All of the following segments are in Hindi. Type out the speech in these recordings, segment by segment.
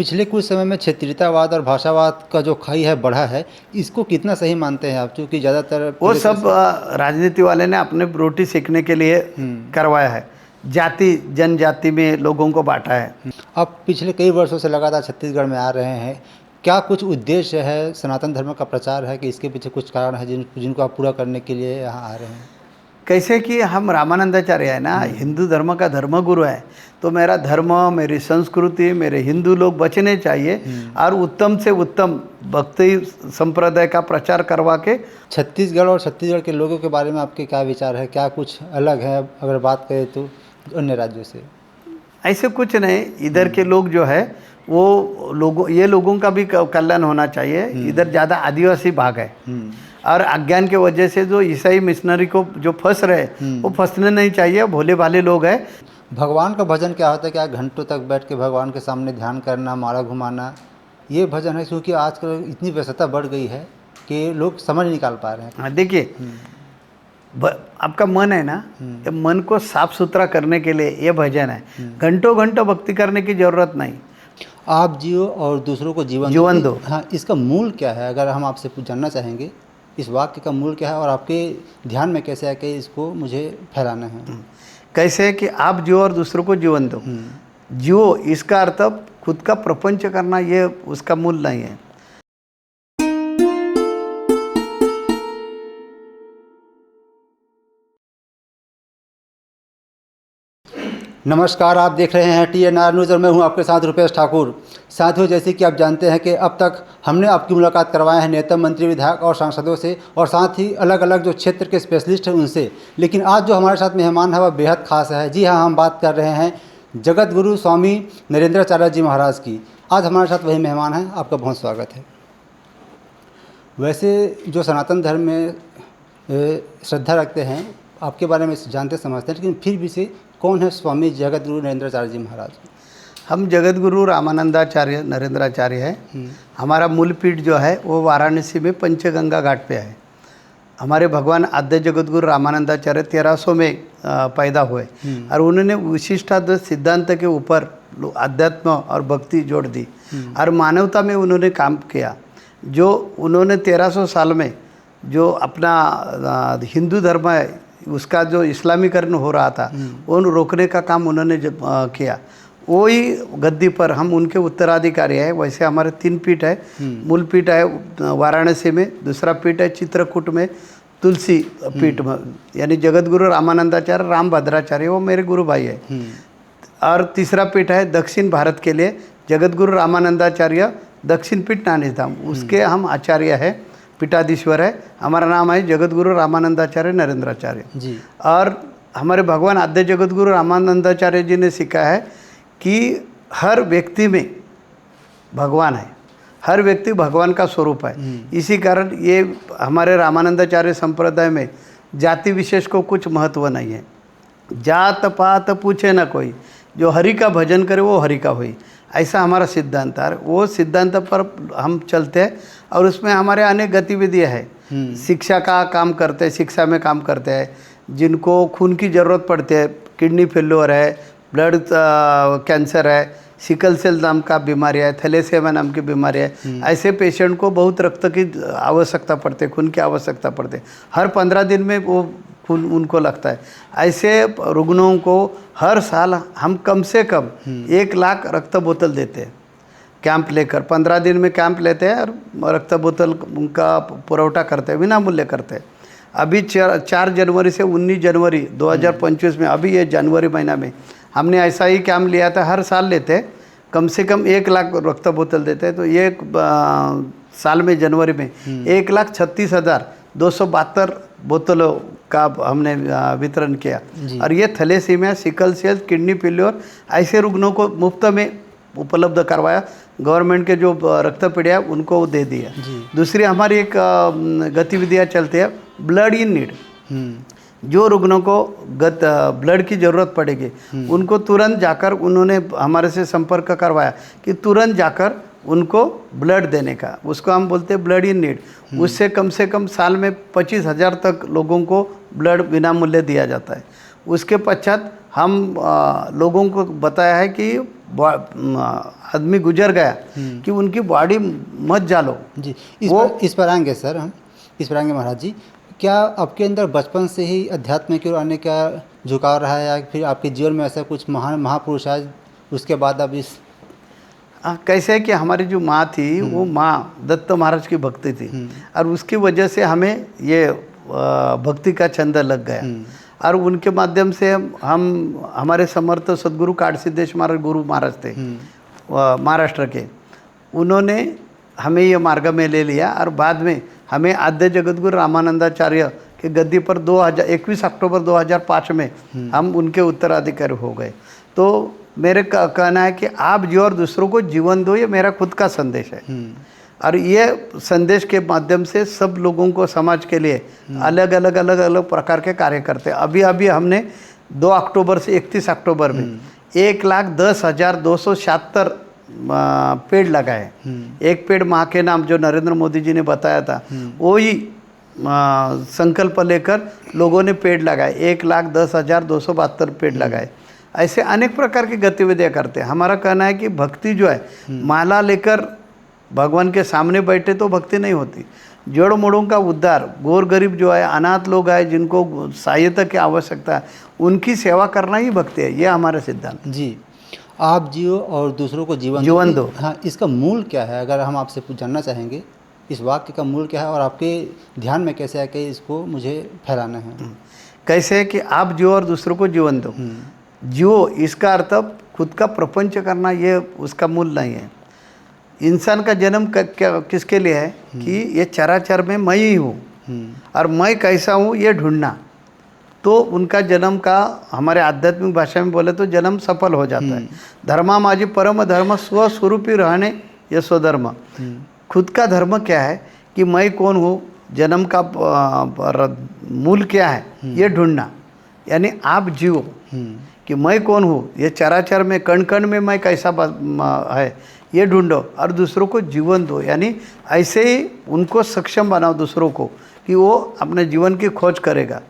पिछले कुछ समय में क्षेत्रीयतावाद और भाषावाद का जो खाई है बढ़ा है, इसको कितना सही मानते हैं आप? क्योंकि ज़्यादातर वो पूरे सब राजनीति वाले ने अपने रोटी सेकने के लिए करवाया है। जाति जनजाति में लोगों को बांटा है। आप पिछले कई वर्षों से लगातार छत्तीसगढ़ में आ रहे हैं। क्या कुछ उद्देश्य है, सनातन धर्म का प्रचार है कि इसके पीछे कुछ कारण है जिनको आप पूरा करने के लिए यहाँ आ रहे हैं? कैसे कि हम रामानंदाचार्य है ना, हिंदू धर्म का धर्मगुरु है, तो मेरा धर्म, मेरी संस्कृति, मेरे हिंदू लोग बचने चाहिए और उत्तम से उत्तम भक्ति संप्रदाय का प्रचार करवा के। छत्तीसगढ़ और छत्तीसगढ़ के लोगों के बारे में आपके क्या विचार है? क्या कुछ अलग है अगर बात करें तो अन्य राज्यों से? ऐसे कुछ नहीं, इधर के लोग जो है वो लोगों का भी कल्याण होना चाहिए। इधर ज़्यादा आदिवासी भाग है और अज्ञान के वजह से जो ईसाई मिशनरी को जो फंस रहे वो फंसने नहीं चाहिए। भोले भाले लोग हैं। भगवान का भजन क्या होता है? क्या घंटों तक बैठ के भगवान के सामने ध्यान करना, माला घुमाना, ये भजन है? क्योंकि आजकल इतनी व्यस्तता बढ़ गई है कि लोग समझ नहीं निकाल पा रहे हैं। हाँ, देखिए, आपका मन है ना, ये मन को साफ सुथरा करने के लिए ये भजन है। घंटों घंटों भक्ति करने की जरूरत नहीं। आप जियो और दूसरों को जीवन दो। हाँ, इसका मूल क्या है अगर हम आपसे जानना चाहेंगे? इस वाक्य का मूल क्या है और आपके ध्यान में कैसे है कि इसको मुझे फैलाना है? कैसे है कि आप जियो और दूसरों को जीवन दो। जियो इसका अर्थ खुद का प्रपंच करना, ये उसका मूल नहीं है। नमस्कार, आप देख रहे हैं TNR न्यूज़ और मैं हूं आपके साथ रुपेश ठाकुर। साथियों, जैसे कि आप जानते हैं कि अब तक हमने आपकी मुलाकात करवाए हैं नेता, मंत्री, विधायक और सांसदों से, और साथ ही अलग अलग जो क्षेत्र के स्पेशलिस्ट हैं उनसे। लेकिन आज जो हमारे साथ मेहमान है वह बेहद खास है। जी हाँ, हम बात कर रहे हैं जगत गुरु स्वामी नरेंद्राचार्य जी महाराज की। आज हमारे साथ वही मेहमान हैं। आपका बहुत स्वागत है। वैसे जो सनातन धर्म में श्रद्धा रखते हैं, आपके बारे में जानते समझते हैं, लेकिन फिर भी से कौन है स्वामी जगत गुरु नरेंद्राचार्य जी महाराज? हम जगत गुरु रामानंदाचार्य नरेंद्राचार्य है। हमारा मूल पीठ जो है वो वाराणसी में पंचगंगा घाट पे है। हमारे भगवान आद्य जगत गुरु रामानंदाचार्य 1300 में पैदा हुए और उन्होंने विशिष्टाद्वैत सिद्धांत के ऊपर अध्यात्म और भक्ति जोड़ दी और मानवता में उन्होंने काम किया। जो उन्होंने 1300 साल में जो अपना हिंदू धर्म है उसका जो इस्लामीकरण हो रहा था उन रोकने का काम उन्होंने किया। वही गद्दी पर हम उनके उत्तराधिकारी हैं। वैसे हमारे 3 पीठ है। मूल पीठ है वाराणसी में, दूसरा पीठ है चित्रकूट में तुलसी पीठ में, यानी जगत गुरु रामानंदाचार्य रामभद्राचार्य, वो मेरे गुरु भाई है। और तीसरा पीठ है दक्षिण भारत के लिए जगत गुरु रामानंदाचार्य दक्षिण पीठ नानीधाम, उसके हम आचार्य हैं, पीठाधीश्वर है। हमारा नाम है जगत गुरु रामानंदाचार्य नरेंद्राचार्य जी। और हमारे भगवान आद्य जगत गुरु रामानंदाचार्य जी ने सिखाया है कि हर व्यक्ति में भगवान है, हर व्यक्ति भगवान का स्वरूप है। इसी कारण ये हमारे रामानंदाचार्य संप्रदाय में जाति विशेष को कुछ महत्व नहीं है। जात पात पूछे न कोई, जो हरि का भजन करे वो हरि का होई, ऐसा हमारा सिद्धांत है। वो सिद्धांत पर हम चलते हैं और उसमें हमारे अनेक गतिविधियाँ हैं। शिक्षा का काम करते हैं, शिक्षा में काम करते हैं। जिनको खून की ज़रूरत पड़ती है, किडनी फेल्योर है, ब्लड कैंसर है, सिकल सेल नाम का बीमारी है, थैलेसेमिया नाम की बीमारी है, ऐसे पेशेंट को बहुत रक्त की आवश्यकता पड़ती है, खून की आवश्यकता पड़ती है। हर 15 दिन में वो खून उनको लगता है। ऐसे रुग्णों को हर साल हम कम से कम 1 लाख रक्त बोतल देते हैं। कैंप लेकर 15 दिन में कैंप लेते हैं और रक्त बोतल उनका पुरवठा करते हैं, बिना मूल्य करते हैं। अभी 4 जनवरी से 19 जनवरी 2025 में, अभी ये जनवरी महीना में हमने ऐसा ही कैंप लिया था। हर साल लेते हैं, कम से कम 1 लाख रक्त बोतल देते हैं। तो ये साल में जनवरी में 1,36,272 बोतलों का हमने वितरण किया। और ये thalassaemia, sickle cell, kidney failure ऐसे रुग्णों को मुफ्त में उपलब्ध करवाया। गवर्नमेंट के जो रक्तपेढ़िया उनको दे दिया। दूसरी हमारी एक गतिविधियाँ चलती है ब्लड इन नीड। जो रुग्णों को ब्लड की ज़रूरत पड़ेगी उनको तुरंत जाकर, उन्होंने हमारे से संपर्क करवाया कि तुरंत जाकर उनको ब्लड देने का, उसको हम बोलते हैं ब्लड इन नीड। उससे कम से कम साल में 25,000 तक लोगों को ब्लड बिना मूल्य दिया जाता है। उसके पश्चात हम लोगों को बताया है कि आदमी गुजर गया कि उनकी बॉडी मत जालो। जी, इस पर आएंगे सर, हम इस पर आएंगे महाराज जी। क्या आपके अंदर बचपन से ही अध्यात्म की ओर आने का झुकाव रहा है, या फिर आपके जीवन में ऐसा कुछ महान महापुरुष है उसके बाद अब इस कैसे है कि हमारी जो माँ थी वो माँ दत्त महाराज की भक्ति थी, और उसकी वजह से हमें ये भक्ति का छंद लग गया, और उनके माध्यम से हम हमारे समर्थ सदगुरु काडसिद्धेश महाराज गुरु महाराज थे महाराष्ट्र के, उन्होंने हमें ये मार्ग में ले लिया, और बाद में हमें आद्य जगतगुरु रामानंदाचार्य के गद्दी पर 21 अक्टूबर 2005 में हम उनके उत्तराधिकारी हो गए। तो मेरे कहना है कि आप जियो और दूसरों को जीवन दो, ये मेरा खुद का संदेश है, और ये संदेश के माध्यम से सब लोगों को समाज के लिए अलग अलग प्रकार के कार्य करते हैं। अभी हमने 2 अक्टूबर से 31 अक्टूबर में 1,10,276 पेड़ लगाए। एक पेड़ माँ के नाम जो नरेंद्र मोदी जी ने बताया था, वो ही संकल्प लेकर लोगों ने पेड़ लगाए, 1,10,272 पेड़ लगाए। ऐसे अनेक प्रकार की गतिविधियाँ करते हैं। हमारा कहना है कि भक्ति जो है, माला लेकर भगवान के सामने बैठे तो भक्ति नहीं होती। जड़ मोड़ों का उद्धार, गोर गरीब जो है, अनाथ लोग हैं जिनको सहायता की आवश्यकता है, उनकी सेवा करना ही भक्ति है। ये हमारा सिद्धांत जी। आप जियो और दूसरों को जीवन दो। हाँ, इसका मूल क्या है, अगर हम आपसे जानना चाहेंगे इस वाक्य का मूल क्या है, और आपके ध्यान में कैसे है कि इसको मुझे फैलाना है? कैसे है कि आप जियो और दूसरों को जीवन दो। जियो इसका अर्थ खुद का प्रपंच करना, ये उसका मूल नहीं है। इंसान का जन्म किसके लिए है कि ये चराचर में मैं ही हूँ, और मैं कैसा हूँ ये ढूंढना। तो उनका जन्म का हमारे आध्यात्मिक भाषा में बोले तो जन्म सफल हो जाता है। धर्मा माझी परम धर्म स्वस्वरूपी रहने ये स्वधर्म। खुद का धर्म क्या है कि मैं कौन हूँ, जन्म का मूल क्या है, ये ढूंढना। यानी आप जियो कि मैं कौन हूँ, ये चराचर में कण कण में मैं कैसा है, ये ढूंढो, और दूसरों को जीवन दो। यानी ऐसे ही उनको सक्षम बनाओ दूसरों को कि वो अपने जीवन की खोज करेगा।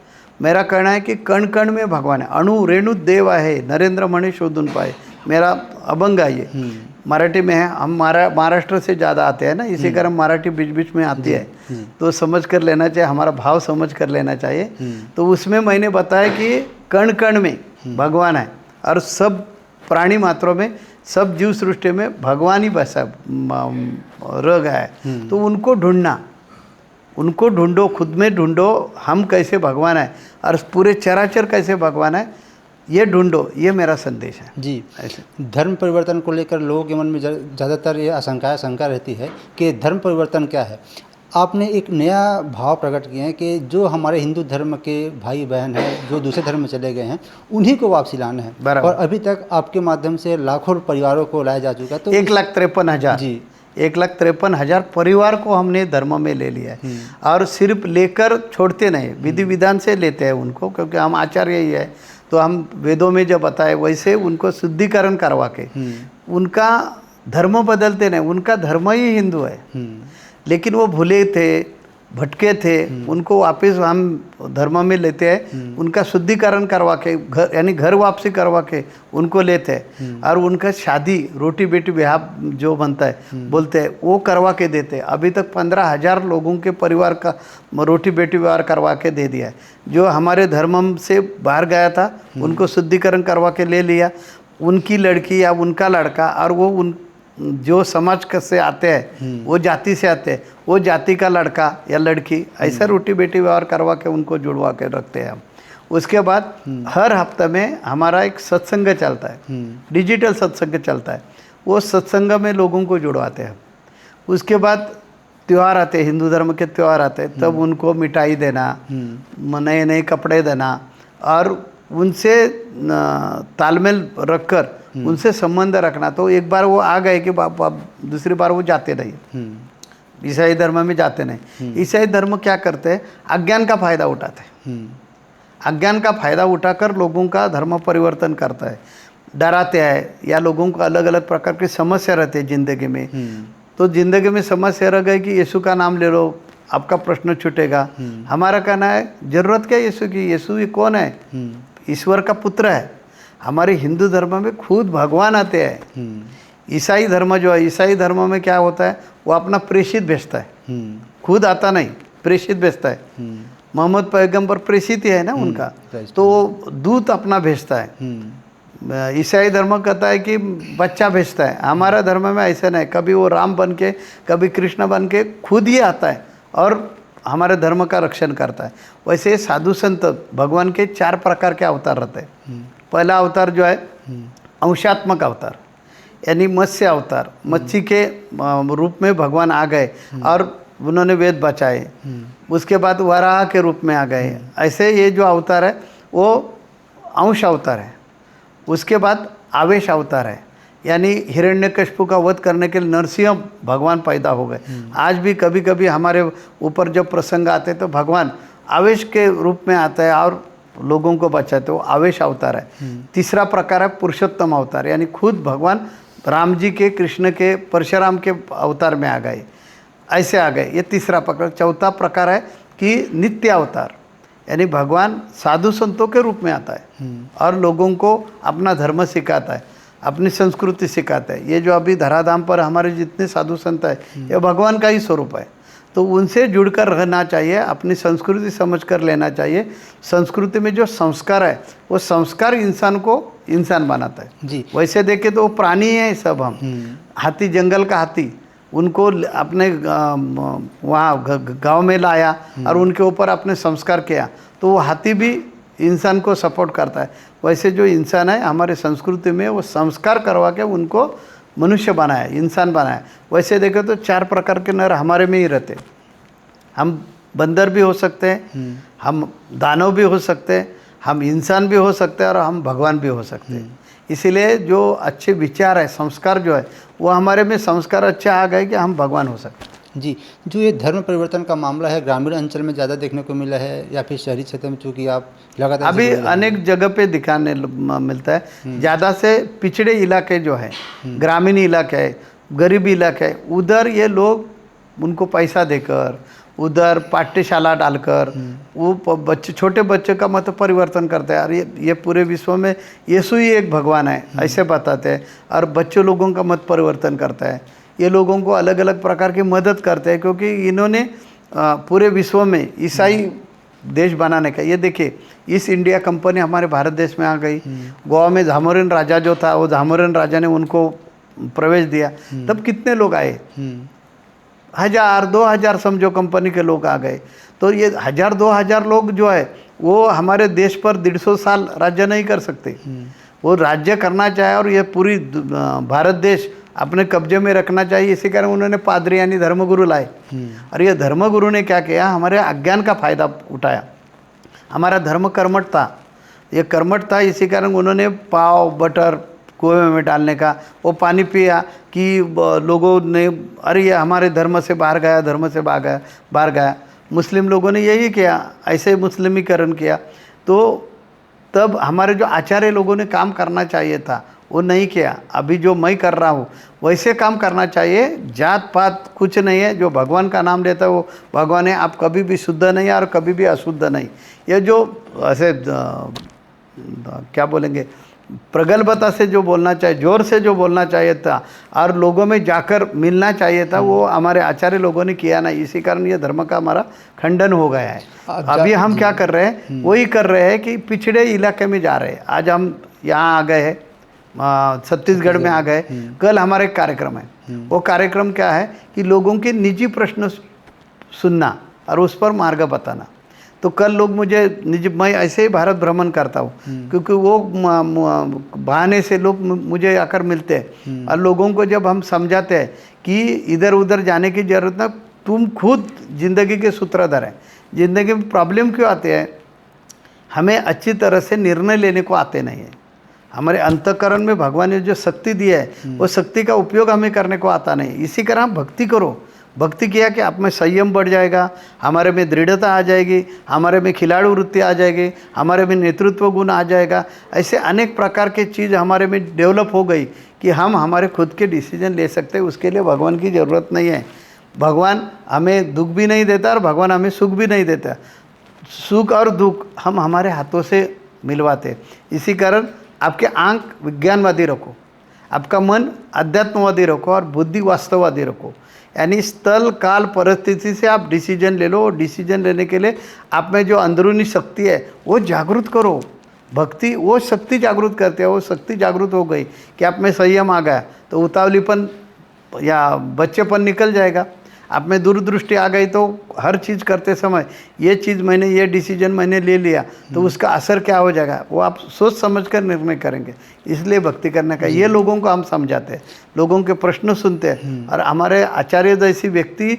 मेरा कहना है कि कण कण में भगवान है, अणु रेणु देव है, नरेंद्र मणि शोधुन पाए। मेरा अभंग है, ये मराठी में है। हम महाराष्ट्र से ज़्यादा आते हैं ना, इसी कारण मराठी बीच बीच में आती है, तो समझ कर लेना चाहिए, हमारा भाव समझ कर लेना चाहिए। तो उसमें मैंने बताया कि कण कण में भगवान है, और सब प्राणी मात्रों में, सब जीव सृष्टि में भगवान ही बसा रह गया है। तो उनको ढूंढना, उनको ढूंढो, खुद में ढूंढो हम कैसे भगवान है, और पूरे चराचर कैसे भगवान है, ये ढूंढो। ये मेरा संदेश है जी। ऐसे धर्म परिवर्तन को लेकर लोगों के मन में ज़्यादातर ये शंका रहती है कि धर्म परिवर्तन क्या है। आपने एक नया भाव प्रकट किए हैं कि जो हमारे हिंदू धर्म के भाई बहन हैं, जो दूसरे धर्म में चले गए हैं, उन्हीं को वापसी लाना है। और अभी तक आपके माध्यम से लाखों परिवारों को लाया जा चुका है। तो 1,53,000 जी, 1,53,000 परिवार को हमने धर्म में ले लिया है। और सिर्फ लेकर छोड़ते नहीं, विधि विधान से लेते हैं उनको, क्योंकि हम आचार्य ही है। तो हम वेदों में जब बताए वैसे उनको शुद्धिकरण करवा के उनका धर्म बदलते नहीं। उनका धर्म ही हिंदू है, लेकिन वो भूले थे, भटके थे, उनको वापस हम धर्म में लेते हैं। उनका शुद्धिकरण करवा के घर, यानी घर वापसी करवा के उनको लेते हैं, और उनका शादी, रोटी बेटी ब्याह जो बनता है बोलते हैं, वो करवा के देते हैं। अभी तक 15,000 लोगों के परिवार का रोटी बेटी ब्याह करवा के दे दिया है। जो हमारे धर्म से बाहर गया था उनको शुद्धिकरण करवा के ले लिया। उनकी लड़की या उनका लड़का, और वो उन जो समाज से आते हैं, वो जाति से आते हैं, वो जाति का लड़का या लड़की, ऐसा रोटी बेटी व्यवहार करवा के उनको जुड़वा के रखते हैं हम। उसके बाद हर हफ्ते में हमारा एक सत्संग चलता है, डिजिटल सत्संग चलता है। वो सत्संग में लोगों को जुड़वाते हैं। उसके बाद त्यौहार आते हैं, हिंदू धर्म के त्यौहार आते हैं, तब उनको मिठाई देना, नए नए कपड़े देना, और उनसे तालमेल रखकर उनसे संबंध रखना। तो एक बार वो आ गए कि दूसरी बार वो जाते नहीं, ईसाई धर्म में जाते नहीं। ईसाई धर्म क्या करते हैं, अज्ञान का फायदा उठाते हैं। अज्ञान का फायदा उठाकर लोगों का धर्म परिवर्तन करता है, डराते हैं, या लोगों को अलग अलग प्रकार की समस्या रहती है ज़िंदगी में। तो ज़िंदगी में समस्या रह गई कि यीशु का नाम ले लो, आपका प्रश्न छूटेगा। हमारा कहना है, जरूरत क्या यीशु की? यीशु ये कौन है? ईश्वर का पुत्र है। हमारे हिंदू धर्म में खुद भगवान आते हैं। ईसाई धर्म जो है, ईसाई धर्म में क्या होता है, वो अपना प्रेषित भेजता है, खुद आता नहीं, प्रेषित भेजता है। मोहम्मद पैगंबर प्रेषित ही है ना उनका, तो वो दूत अपना भेजता है। ईसाई धर्म कहता है कि बच्चा भेजता है। हमारा धर्म में ऐसा नहीं, कभी वो राम बन के, कभी कृष्ण बन के खुद ही आता है और हमारे धर्म का रक्षण करता है। वैसे साधु संत भगवान के 4 प्रकार के अवतार रहते हैं। पहला अवतार जो है अंशात्मक अवतार, यानी मत्स्य अवतार, मच्छी के रूप में भगवान आ गए और उन्होंने वेद बचाए। उसके बाद वराह के रूप में आ गए। ऐसे ये जो अवतार है वो अंश अवतार है। उसके बाद आवेश अवतार है, यानी हिरण्यकशिपु का वध करने के लिए नरसिंह भगवान पैदा हो गए। आज भी कभी कभी हमारे ऊपर जब प्रसंग आते तो भगवान आवेश के रूप में आता है और लोगों को बचाते, वो आवेश अवतार है। तीसरा प्रकार है पुरुषोत्तम अवतार, यानी खुद भगवान राम जी के, कृष्ण के, परशुराम के अवतार में आ गए, ऐसे आ गए, ये तीसरा प्रकार। चौथा प्रकार है कि नित्य अवतार, यानी भगवान साधु संतों के रूप में आता है और लोगों को अपना धर्म सिखाता है, अपनी संस्कृति सिखाता है। ये जो अभी धराधाम पर हमारे जितने साधु संत है, ये भगवान का ही स्वरूप है। तो उनसे जुड़कर रहना चाहिए, अपनी संस्कृति समझ कर लेना चाहिए। संस्कृति में जो संस्कार है, वो संस्कार इंसान को इंसान बनाता है जी। वैसे देखे तो वो प्राणी है सब। हम हाथी, जंगल का हाथी, उनको अपने वहाँ गांव में लाया और उनके ऊपर अपने संस्कार किया, तो वो हाथी भी इंसान को सपोर्ट करता है। वैसे जो इंसान है हमारे संस्कृति में, वो संस्कार करवा के उनको मनुष्य बनाया, इंसान बनाया। वैसे देखें तो 4 प्रकार के नर हमारे में ही रहते। हम बंदर भी हो सकते हैं, हम दानव भी हो सकते हैं, हम इंसान भी हो सकते हैं और हम भगवान भी हो सकते हैं। इसीलिए जो अच्छे विचार है, संस्कार जो है, वो हमारे में संस्कार अच्छे आ गए कि हम भगवान हो सकते हैं। जी। जो ये धर्म परिवर्तन का मामला है, ग्रामीण अंचल में ज़्यादा देखने को मिला है या फिर शहरी क्षेत्र में, चूँकि आप लगातार अभी अनेक जगह पे दिखाने मिलता है। ज़्यादा से पिछड़े इलाके जो है, ग्रामीण इलाके है, गरीबी इलाके है, उधर ये लोग उनको पैसा देकर, उधर पाठ्यशाला डालकर वो बच्चे, छोटे बच्चे का मत परिवर्तन करते हैं। और ये पूरे विश्व में यीशु ही एक भगवान है ऐसे बताते हैं, और बच्चों लोगों का मत परिवर्तन करता है। ये लोगों को अलग अलग प्रकार की मदद करते हैं, क्योंकि इन्होंने पूरे विश्व में ईसाई देश बनाने का, ये देखिए ईस्ट इंडिया कंपनी हमारे भारत देश में आ गई। गोवा में झामोरिन राजा जो था, वो झामोरिन राजा ने उनको प्रवेश दिया, तब कितने लोग आए, 1000-2000 समझो कंपनी के लोग आ गए। तो ये 1000-2000 लोग जो है वो हमारे देश पर 150 साल राज्य नहीं कर सकते। वो राज्य करना चाहे और ये पूरी भारत देश अपने कब्जे में रखना चाहिए। इसी कारण उन्होंने पादरी यानी धर्मगुरु लाए। और ये धर्मगुरु ने क्या किया, हमारे अज्ञान का फायदा उठाया। हमारा धर्म कर्मठ था, ये कर्मठ था, इसी कारण उन्होंने पाव बटर कुएं में डालने का, वो पानी पिया कि लोगों ने अरे ये हमारे धर्म से बाहर गया, धर्म से बाहर गया। मुस्लिम लोगों ने यही किया, ऐसे मुस्लिमीकरण किया। तो तब हमारे जो आचार्य लोगों ने काम करना चाहिए था वो नहीं किया। अभी जो मैं कर रहा हूँ वैसे काम करना चाहिए। जात पात कुछ नहीं है, जो भगवान का नाम लेता है वो भगवान है। आप कभी भी शुद्ध नहीं और कभी भी अशुद्ध नहीं। ये जो ऐसे क्या बोलेंगे, प्रगल्भता से जो बोलना चाहिए, जोर से जो बोलना चाहिए था और लोगों में जाकर मिलना चाहिए था, वो हमारे आचार्य लोगों ने किया ना। इसी कारण ये धर्म का हमारा खंडन हो गया है। अभी हम क्या कर रहे हैं, वही कर रहे हैं कि पिछड़े इलाके में जा रहे हैं। आज हम यहाँ आ गए हैं, छत्तीसगढ़ में आ गए, कल हमारे कार्यक्रम है। वो कार्यक्रम क्या है कि लोगों के निजी प्रश्न सुनना और उस पर मार्ग बताना। तो कल लोग मुझे निजी, मैं ऐसे ही भारत भ्रमण करता हूँ, क्योंकि वो बहाने से लोग मुझे आकर मिलते हैं। और लोगों को जब हम समझाते हैं कि इधर उधर जाने की ज़रूरत ना, तुम खुद ज़िंदगी के सूत्रधार हैं। ज़िंदगी में प्रॉब्लम क्यों आते हैं, हमें अच्छी तरह से निर्णय लेने को आते नहीं है। हमारे अंतःकरण में भगवान ने जो शक्ति दी है, वो शक्ति का उपयोग हमें करने को आता नहीं। इसी कारण हम भक्ति करो। भक्ति किया कि आप में संयम बढ़ जाएगा, हमारे में दृढ़ता आ जाएगी, हमारे में खिलाड़ू वृत्ति आ जाएगी, हमारे में नेतृत्व गुण आ जाएगा। ऐसे अनेक प्रकार के चीज़ हमारे में डेवलप हो गई कि हम हमारे खुद के डिसीजन ले सकते हैं। उसके लिए भगवान की ज़रूरत नहीं है। भगवान हमें दुख भी नहीं देता और भगवान हमें सुख भी नहीं देता। सुख और दुख हम हमारे हाथों से मिलवाते। इसी कारण आपके आंख विज्ञानवादी रखो, आपका मन अध्यात्मवादी रखो और बुद्धि वास्तववादी रखो। यानी स्थल काल परिस्थिति से आप डिसीजन ले लो। डिसीजन लेने के लिए आप में जो अंदरूनी शक्ति है वो जागृत करो। भक्ति वो शक्ति जागृत करती है। वो शक्ति जागृत हो गई कि आप में संयम आ गया तो उतावलीपन या बच्चेपन निकल जाएगा। आप में दूरदृष्टि आ गई तो हर चीज़ करते समय ये चीज़ मैंने ये डिसीजन मैंने ले लिया तो उसका असर क्या हो जाएगा वो आप सोच समझ कर निर्णय करेंगे। इसलिए भक्ति करने का ये लोगों को हम समझाते हैं, लोगों के प्रश्न सुनते हैं और हमारे आचार्य जैसी व्यक्ति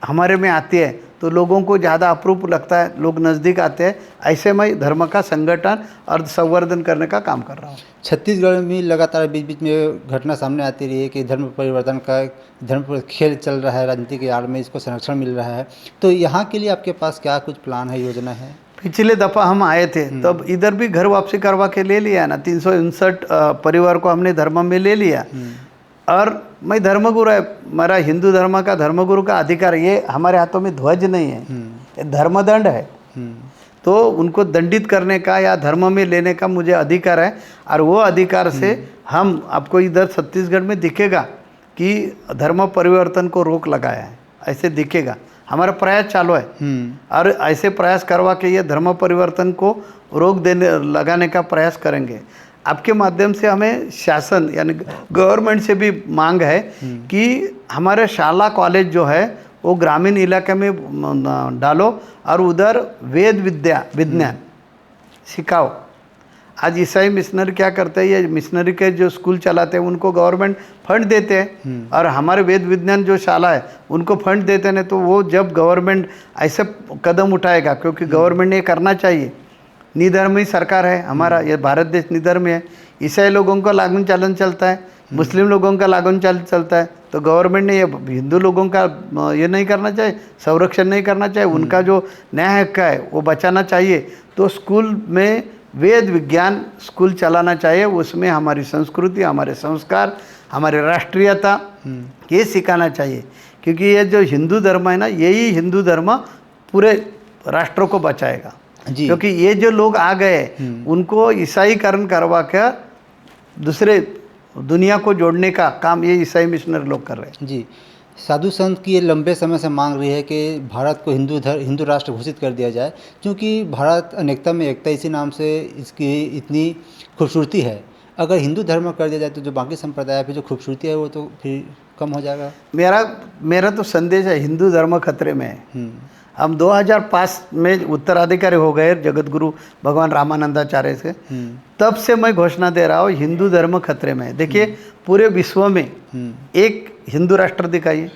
हमारे में आती है तो लोगों को ज़्यादा अप्रूप लगता है, लोग नज़दीक आते हैं। ऐसे मैं धर्म का संगठन और संवर्धन करने का काम कर रहा हूँ। छत्तीसगढ़ में लगातार बीच बीच में घटना सामने आती रही है कि धर्म परिवर्तन का धर्म पर खेल चल रहा है, राजनीति के आड़ में इसको संरक्षण मिल रहा है। तो यहाँ के लिए आपके पास क्या कुछ प्लान है, योजना है? पिछले दफ़ा हम आए थे तब इधर भी घर वापसी करवा के ले लिया ना, 359 परिवार को हमने धर्म में ले लिया। और मैं धर्मगुरु है, मेरा हिंदू धर्म का धर्मगुरु का अधिकार है। ये हमारे हाथों में ध्वज नहीं है, ये धर्मदंड है। तो उनको दंडित करने का या धर्म में लेने का मुझे अधिकार है और वो अधिकार से हम आपको इधर छत्तीसगढ़ में दिखेगा कि धर्म परिवर्तन को रोक लगाया है, ऐसे दिखेगा। हमारा प्रयास चालू है और ऐसे प्रयास करवा के ये धर्म परिवर्तन को रोक देने लगाने का प्रयास करेंगे। आपके माध्यम से हमें शासन यानी गवर्नमेंट से भी मांग है कि हमारे शाला कॉलेज जो है वो ग्रामीण इलाके में डालो और उधर वेद विज्ञान सिखाओ। आज ईसाई मिशनरी क्या करते हैं, ये मिशनरी के जो स्कूल चलाते हैं उनको गवर्नमेंट फंड देते हैं और हमारे वेद विज्ञान जो शाला है उनको फंड देते हैं। तो वो जब गवर्नमेंट ऐसे कदम उठाएगा, क्योंकि गवर्नमेंट ने ये करना चाहिए, निधर्मी सरकार है हमारा, ये भारत देश निधर्मी है। ईसाई लोगों का लागन चालन चलता है, मुस्लिम लोगों का लागन चालन चलता है। तो गवर्नमेंट ने ये हिंदू लोगों का ये नहीं करना चाहिए, संरक्षण नहीं करना चाहिए, उनका जो न्याय हक है वो बचाना चाहिए। तो स्कूल में वेद विज्ञान स्कूल चलाना चाहिए, उसमें हमारी संस्कृति, हमारे संस्कार, हमारी राष्ट्रीयता ये सिखाना चाहिए। क्योंकि ये जो हिंदू धर्म है ना, यही हिंदू धर्म पूरे राष्ट्र को बचाएगा। क्योंकि ये जो लोग आ गए उनको ईसाईकरण करवा कर दूसरे दुनिया को जोड़ने का काम ये ईसाई मिशनरी लोग कर रहे हैं। जी, साधु संत की ये लंबे समय से मांग रही है कि भारत को हिंदू राष्ट्र घोषित कर दिया जाए, क्योंकि भारत अनेकता में एकता इसी नाम से इसकी इतनी खूबसूरती है। अगर हिंदू धर्म कर दिया जाए तो जो बाकी संप्रदाय पे जो खूबसूरती है वो तो फिर कम हो जाएगा। मेरा तो संदेश है, हिंदू धर्म खतरे में है। हम 2005 में उत्तराधिकारी हो गए जगत गुरु भगवान रामानंदाचार्य से, तब से मैं घोषणा दे रहा हूँ हिंदू धर्म खतरे में है। देखिए पूरे विश्व में एक हिंदू राष्ट्र दिखाइए,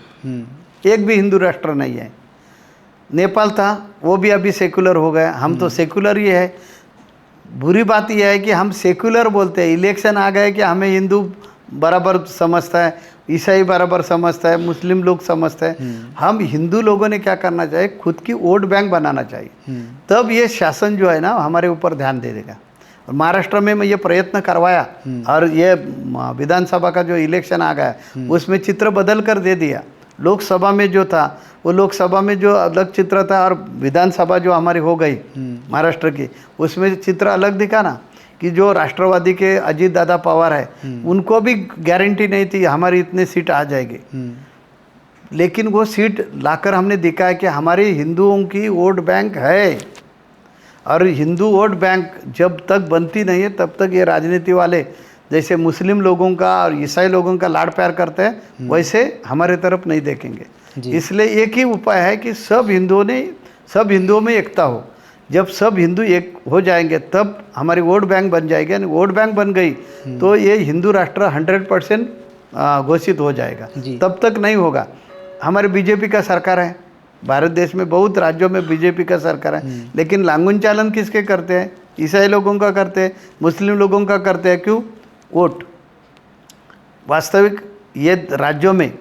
एक भी हिंदू राष्ट्र नहीं है। नेपाल था वो भी अभी सेकुलर हो गया, हम तो सेकुलर ही है। बुरी बात यह है कि हम सेकुलर बोलते हैं, इलेक्शन आ गए कि हमें हिंदू बराबर समझता है, ईसाई बराबर समझता है, मुस्लिम लोग समझते हैं। हम हिंदू लोगों ने क्या करना चाहिए, खुद की वोट बैंक बनाना चाहिए, तब ये शासन जो है ना हमारे ऊपर ध्यान दे देगा। और महाराष्ट्र में मैं ये प्रयत्न करवाया और ये विधानसभा का जो इलेक्शन आ गया उसमें चित्र बदल कर दे दिया। लोकसभा में जो था वो लोकसभा में जो अलग चित्र था और विधानसभा जो हमारी हो गई महाराष्ट्र की उसमें चित्र अलग दिखा ना, कि जो राष्ट्रवादी के अजीत दादा पवार है उनको भी गारंटी नहीं थी हमारी इतने सीट आ जाएगी, लेकिन वो सीट लाकर हमने दिखाया कि हमारी हिंदुओं की वोट बैंक है। और हिंदू वोट बैंक जब तक बनती नहीं है तब तक ये राजनीति वाले जैसे मुस्लिम लोगों का और ईसाई लोगों का लाड़ प्यार करते हैं वैसे हमारे तरफ नहीं देखेंगे। इसलिए एक ही उपाय है कि सब हिंदुओं में एकता हो। जब सब हिंदू एक हो जाएंगे तब हमारी वोट बैंक बन जाएगी। यानी वोट बैंक बन गई तो ये हिंदू राष्ट्र 100% घोषित हो जाएगा। तब तक नहीं होगा। हमारे बीजेपी का सरकार है, भारत देश में बहुत राज्यों में बीजेपी का सरकार है, लेकिन लांगुन चालन किसके करते हैं, ईसाई लोगों का करते हैं, मुस्लिम लोगों का करते हैं। क्यों? वोट। वास्तविक ये राज्यों में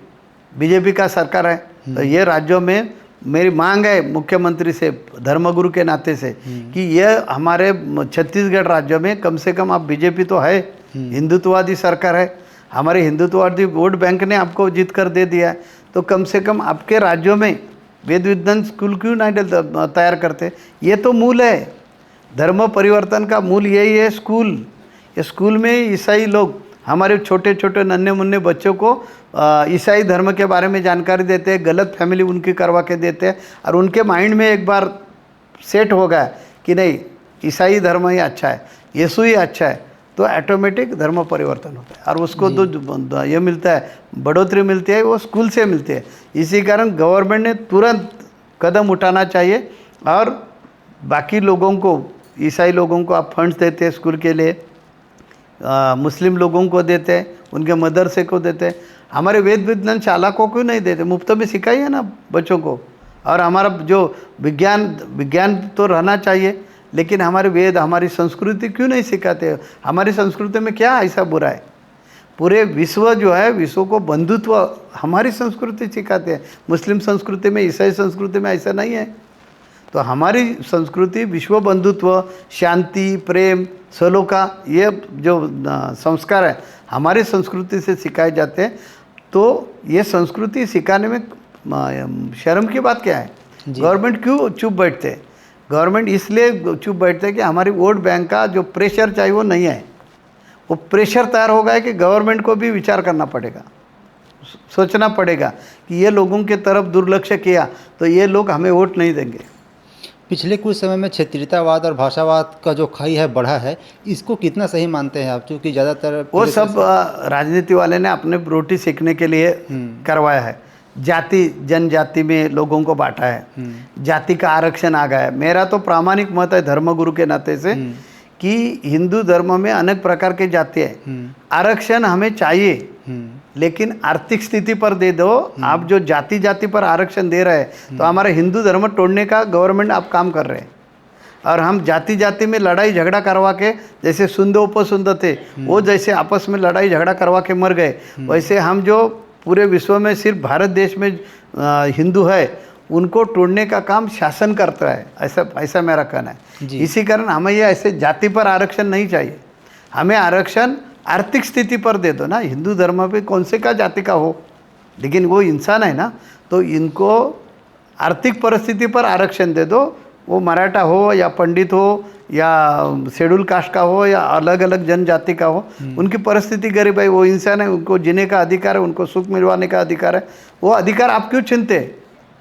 बीजेपी का सरकार है, तो ये राज्यों में मेरी मांग है मुख्यमंत्री से धर्मगुरु के नाते से कि ये हमारे छत्तीसगढ़ राज्यों में कम से कम, आप बीजेपी तो है, हिंदुत्ववादी सरकार है, हमारे हिंदुत्ववादी वोट बैंक ने आपको जीत कर दे दिया है, तो कम से कम आपके राज्यों में वेद विज्ञान स्कूल क्यों नहीं तैयार करते? ये तो मूल है, धर्म परिवर्तन का मूल यही है स्कूल। ये स्कूल में ईसाई लोग हमारे छोटे छोटे नन्हे मुन्ने बच्चों को ईसाई धर्म के बारे में जानकारी देते हैं, गलत फैमिली उनकी करवा के देते हैं, और उनके माइंड में एक बार सेट हो गया कि नहीं ईसाई धर्म ही अच्छा है, यीशु ही अच्छा है, तो ऑटोमेटिक धर्म परिवर्तन होता है। और उसको तो ये मिलता है, बढ़ोतरी मिलती है, वो स्कूल से मिलती है। इसी कारण गवर्नमेंट ने तुरंत कदम उठाना चाहिए। और बाकी लोगों को, ईसाई लोगों को आप फंड्स देते हैं स्कूल के लिए, मुस्लिम लोगों को देते हैं, उनके मदरसे को देते हैं, हमारे वेद विज्ञान शाला को क्यों नहीं देते? मुफ्त में सिखाइए ना बच्चों को। और हमारा जो विज्ञान तो रहना चाहिए, लेकिन हमारे वेद, हमारी संस्कृति क्यों नहीं सिखाते? हमारी संस्कृति में क्या ऐसा बुरा है? पूरे विश्व जो है, विश्व को बंधुत्व हमारी संस्कृति सिखाते हैं। मुस्लिम संस्कृति में, ईसाई संस्कृति में ऐसा नहीं है। तो हमारी संस्कृति विश्व बंधुत्व, शांति, प्रेम, सलोका, ये जो संस्कार है हमारी संस्कृति से सिखाए जाते हैं। तो ये संस्कृति सिखाने में शर्म की बात क्या है? गवर्नमेंट क्यों चुप बैठते हैं? गवर्नमेंट इसलिए चुप बैठते हैं कि हमारी वोट बैंक का जो प्रेशर चाहिए वो नहीं है। वो प्रेशर तैयार हो गया है कि गवर्नमेंट को भी विचार करना पड़ेगा, सोचना पड़ेगा कि ये लोगों के तरफ दुर्लक्ष्य किया तो ये लोग हमें वोट नहीं देंगे। पिछले कुछ समय में क्षेत्रीयतावाद और भाषावाद का जो खाई है बढ़ा है, इसको कितना सही मानते हैं आप? क्योंकि ज़्यादातर वो सब राजनीति वाले ने अपने रोटी सेकने के लिए करवाया है। जाति जनजाति में लोगों को बांटा है, जाति का आरक्षण आ गया है। मेरा तो प्रामाणिक मत है धर्मगुरु के नाते से कि हिंदू धर्म में अनेक प्रकार के जाति है, आरक्षण हमें चाहिए, लेकिन आर्थिक स्थिति पर दे दो। आप जो जाति जाति पर आरक्षण दे रहे हैं तो हमारे हिंदू धर्म तोड़ने का गवर्नमेंट आप काम कर रहे हैं। और हम जाति जाति में लड़ाई झगड़ा करवा के, जैसे सुंद उपसुंद थे, वो जैसे आपस में लड़ाई झगड़ा करवा के मर गए, वैसे हम जो पूरे विश्व में सिर्फ भारत देश में हिंदू है उनको तोड़ने का काम शासन करता है, ऐसा मेरा कहना है। इसी कारण हमें ये ऐसे जाति पर आरक्षण नहीं चाहिए, हमें आरक्षण आर्थिक स्थिति पर दे दो ना। हिंदू धर्म पे कौन से का जाति का हो, लेकिन वो इंसान है ना, तो इनको आर्थिक परिस्थिति पर आरक्षण दे दो। वो मराठा हो या पंडित हो या शेड्यूल कास्ट का हो या अलग अलग जनजाति का हो, उनकी परिस्थिति गरीब है, वो इंसान है, उनको जीने का अधिकार है, उनको सुख मिलवाने का अधिकार है। वो अधिकार आप क्यों छीनते?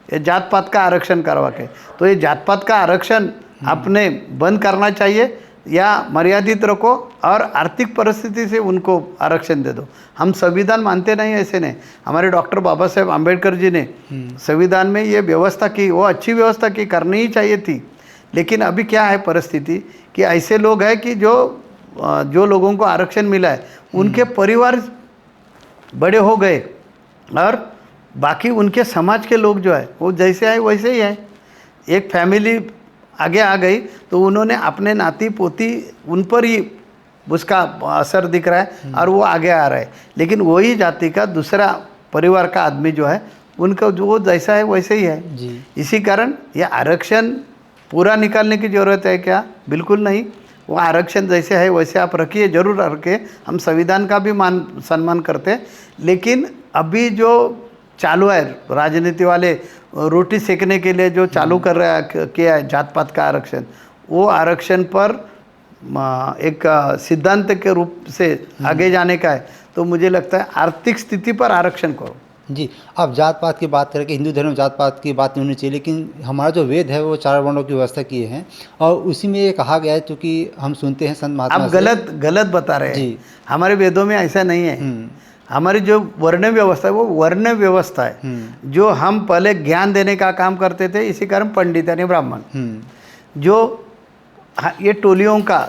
ये जात पात का आरक्षण करवा के। तो ये जात पात का आरक्षण आपने बंद करना चाहिए या मर्यादित रखो और आर्थिक परिस्थिति से उनको आरक्षण दे दो। हम संविधान मानते नहीं, ऐसे नहीं। हमारे डॉक्टर बाबा साहेब आम्बेडकर जी ने संविधान में ये व्यवस्था की, वो अच्छी व्यवस्था की, करनी ही चाहिए थी। लेकिन अभी क्या है परिस्थिति कि ऐसे लोग हैं कि जो लोगों को आरक्षण मिला है उनके परिवार बड़े हो गए और बाकी उनके समाज के लोग जो है वो जैसे आए वैसे ही है। एक फैमिली आगे आ गई तो उन्होंने अपने नाती पोती उन पर ही उसका असर दिख रहा है और वो आगे आ रहा है। लेकिन वही जाति का दूसरा परिवार का आदमी जो है उनका जो जैसा है वैसे ही है जी। इसी कारण ये आरक्षण पूरा निकालने की ज़रूरत है क्या? बिल्कुल नहीं। वो आरक्षण जैसे है वैसे आप रखिए, ज़रूर रखिए। हम संविधान का भी सम्मान करते हैं। लेकिन अभी जो चालू है राजनीति वाले रोटी सेकने के लिए जो चालू कर रहा है किया है जात पात का आरक्षण, वो आरक्षण पर एक सिद्धांत के रूप से आगे जाने का है। तो मुझे लगता है आर्थिक स्थिति पर आरक्षण करो जी। आप जात पात की बात करके हिंदू धर्म जात पात की बात नहीं होनी चाहिए, लेकिन हमारा जो वेद है वो 4 वर्णों की व्यवस्था किए हैं और उसी में ये कहा गया है, क्योंकि हम सुनते हैं संत महात्मा। आप गलत बता रहे हैं जी। हमारे वेदों में ऐसा नहीं है। हमारी जो वर्ण व्यवस्था है वो वर्ण व्यवस्था है जो हम पहले ज्ञान देने का काम करते थे। इसी कारण पंडित यानी ब्राह्मण जो ये टोलियों का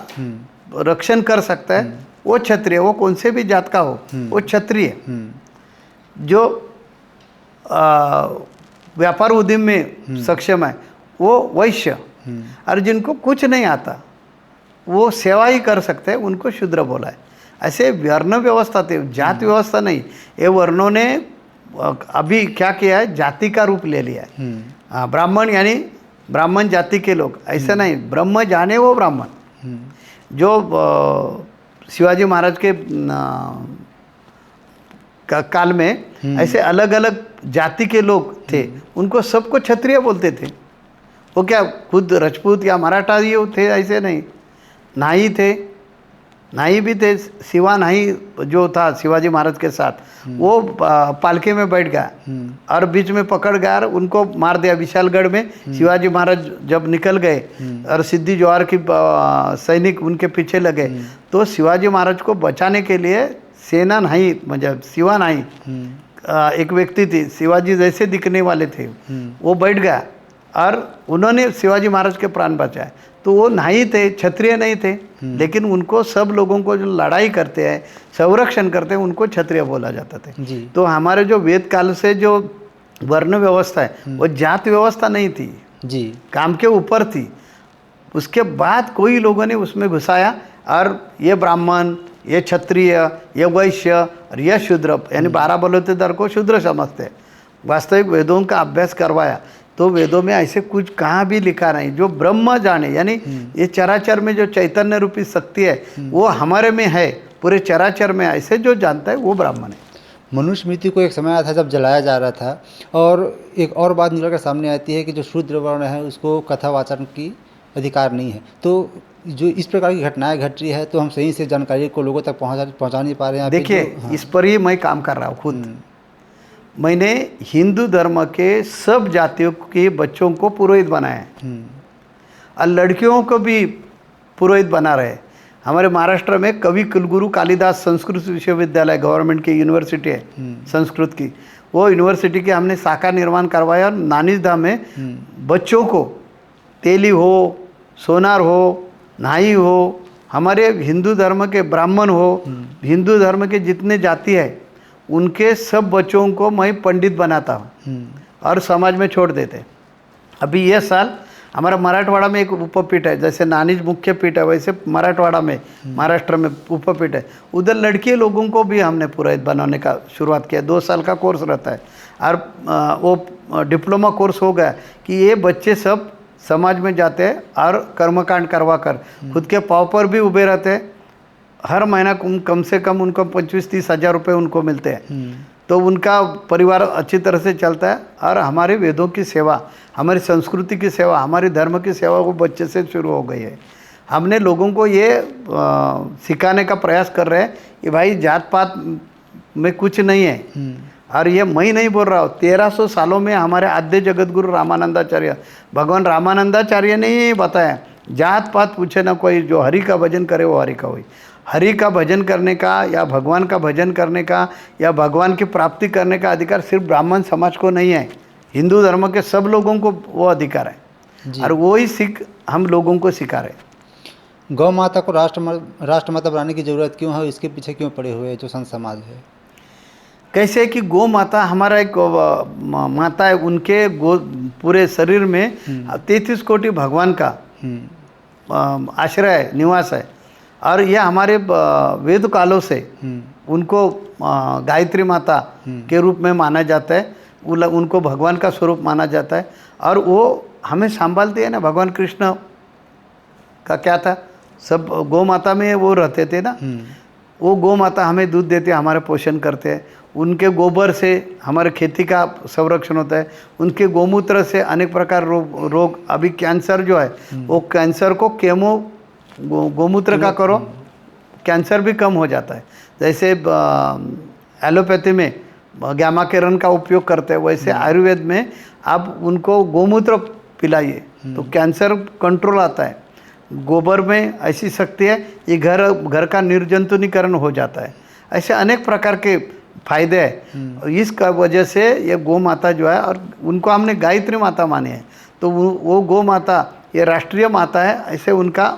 रक्षण कर सकता है वो क्षत्रिय, वो कौन से भी जात का हो वो क्षत्रिय। जो व्यापार उद्यम में सक्षम है वो वैश्य, और जिनको कुछ नहीं आता वो सेवा ही कर सकते हैं उनको शूद्र बोला है। ऐसे वर्ण व्यवस्था थे, जात व्यवस्था नहीं। ये वर्णों ने अभी क्या किया है, जाति का रूप ले लिया है। ब्राह्मण यानी ब्राह्मण जाति के लोग, ऐसा नहीं। ब्रह्म जाने वो ब्राह्मण। जो शिवाजी महाराज के काल में ऐसे अलग अलग जाति के लोग थे, उनको सबको क्षत्रिय बोलते थे। वो क्या खुद राजपूत या मराठा ये थे, ऐसे नहीं, नाई थे, नाही भी थे, शिवा नाही जो था शिवाजी महाराज के साथ, वो पालकी में बैठ गया और बीच में पकड़ गया और उनको मार दिया विशालगढ़ में। शिवाजी महाराज जब निकल गए और सिद्धि जोहर की सैनिक उनके पीछे लगे, तो शिवाजी महाराज को बचाने के लिए सेना नहीं, मतलब शिवा नहीं, एक व्यक्ति थी, शिवाजी जैसे दिखने वाले थे, वो बैठ गया और उन्होंने शिवाजी महाराज के प्राण बचाए। तो वो नहीं थे, क्षत्रिय नहीं थे, लेकिन उनको सब लोगों को जो लड़ाई करते हैं, संरक्षण करते हैं, उनको क्षत्रिय बोला जाता था। तो हमारे जो वेद काल से जो वर्ण व्यवस्था है वो जात व्यवस्था नहीं थी जी, काम के ऊपर थी। उसके बाद कोई लोगों ने उसमें घुसाया और ये ब्राह्मण, ये क्षत्रिय, ये वैश्य और ये शूद्र, यानी 12 बलौतेदार को शूद्र समझते। वास्तविक वेदों का अभ्यास करवाया तो वेदों में ऐसे कुछ कहाँ भी लिखा नहीं। जो ब्रह्म जाने, यानी ये चराचर में जो चैतन्य रूपी शक्ति है वो हमारे में है, पूरे चराचर में ऐसे जो जानता है वो ब्राह्मण है। मनुस्मृति को एक समय आया था जब जलाया जा रहा था, और एक और बात निकल कर सामने आती है कि जो शूद्र वर्ण है उसको कथावाचन की अधिकार नहीं है। तो जो इस प्रकार की घटनाएं घट रही है तो हम सही से जानकारी को लोगों तक पहुंचा नहीं पा रहे हैं। देखिए, इस पर ही मैं काम कर रहा हूँ खुद। मैंने हिंदू धर्म के सब जातियों के बच्चों को पुरोहित बनाया है और लड़कियों को भी पुरोहित बना रहे। हमारे महाराष्ट्र में कवि कुलगुरु कालिदास संस्कृत विश्वविद्यालय गवर्नमेंट की यूनिवर्सिटी है संस्कृत की, वो यूनिवर्सिटी के हमने शाखा निर्माण करवाया और नानिज धाम में बच्चों को तेली हो, सोनार हो, नाई हो, हमारे हिंदू धर्म के ब्राह्मण हो, हिंदू धर्म के जितने जाति है उनके सब बच्चों को मैं पंडित बनाता हूँ और समाज में छोड़ देते। अभी ये साल हमारा मराठवाड़ा में एक उपपीठ है, जैसे नानिज मुख्य पीठ है वैसे मराठवाड़ा में महाराष्ट्र में उपपीठ है, उधर लड़के लोगों को भी हमने पुरोहित बनाने का शुरुआत किया। 2 साल का कोर्स रहता है और वो डिप्लोमा कोर्स हो गया कि ये बच्चे सब समाज में जाते हैं और कर्मकांड करवा कर खुद के पाँव पर भी उभे रहते हैं। हर महीना कम से कम उनको 25-30 हज़ार रुपये उनको मिलते हैं, तो उनका परिवार अच्छी तरह से चलता है। और हमारे वेदों की सेवा, हमारी संस्कृति की सेवा, हमारे धर्म की सेवा वो बच्चे से शुरू हो गई है। हमने लोगों को ये सिखाने का प्रयास कर रहे हैं कि भाई जात पात में कुछ नहीं है। और ये मैं नहीं बोल रहा हूँ, 1300 सालों में हमारे आद्य जगत गुरु रामानंदाचार्य, भगवान रामानंदाचार्य ने ये बताया, जात पात पूछे ना कोई, जो हरि का भजन करे वो हरि का हुई। हरि का भजन करने का या भगवान का भजन करने का या भगवान की प्राप्ति करने का अधिकार सिर्फ ब्राह्मण समाज को नहीं है, हिंदू धर्म के सब लोगों को वो अधिकार है और वो ही सीख हम लोगों को सिखा रहे। गौ माता को राष्ट्रमाता बनाने की ज़रूरत क्यों है, इसके पीछे क्यों पड़े हुए जो संत समाज है? कैसे कि गौ माता हमारा एक माता है, उनके गो पूरे शरीर में 33 कोटि भगवान का आश्रय निवास है और यह हमारे वेद कालों से उनको गायत्री माता के रूप में माना जाता है, उनको भगवान का स्वरूप माना जाता है और वो हमें संभालती है ना। भगवान कृष्ण का क्या था, सब गौ माता में वो रहते थे ना, वो गौ माता हमें दूध देते, हमारे पोषण करते हैं। उनके गोबर से हमारे खेती का संरक्षण होता है, उनके गोमूत्र से अनेक प्रकार रोग अभी कैंसर जो है वो कैंसर को केमो गोमूत्र का करो, कैंसर भी कम हो जाता है। जैसे एलोपैथी में गामा किरण का उपयोग करते हैं, वैसे आयुर्वेद में आप उनको गोमूत्र पिलाइए तो कैंसर कंट्रोल आता है। गोबर में ऐसी शक्ति है, ये घर का निर्जंतुनीकरण हो जाता है। ऐसे अनेक प्रकार के फायदे हैं। इस वजह से ये गौ माता जो है, और उनको हमने गायत्री माता माने हैं, तो वो गौ माता ये राष्ट्रीय माता है, ऐसे उनका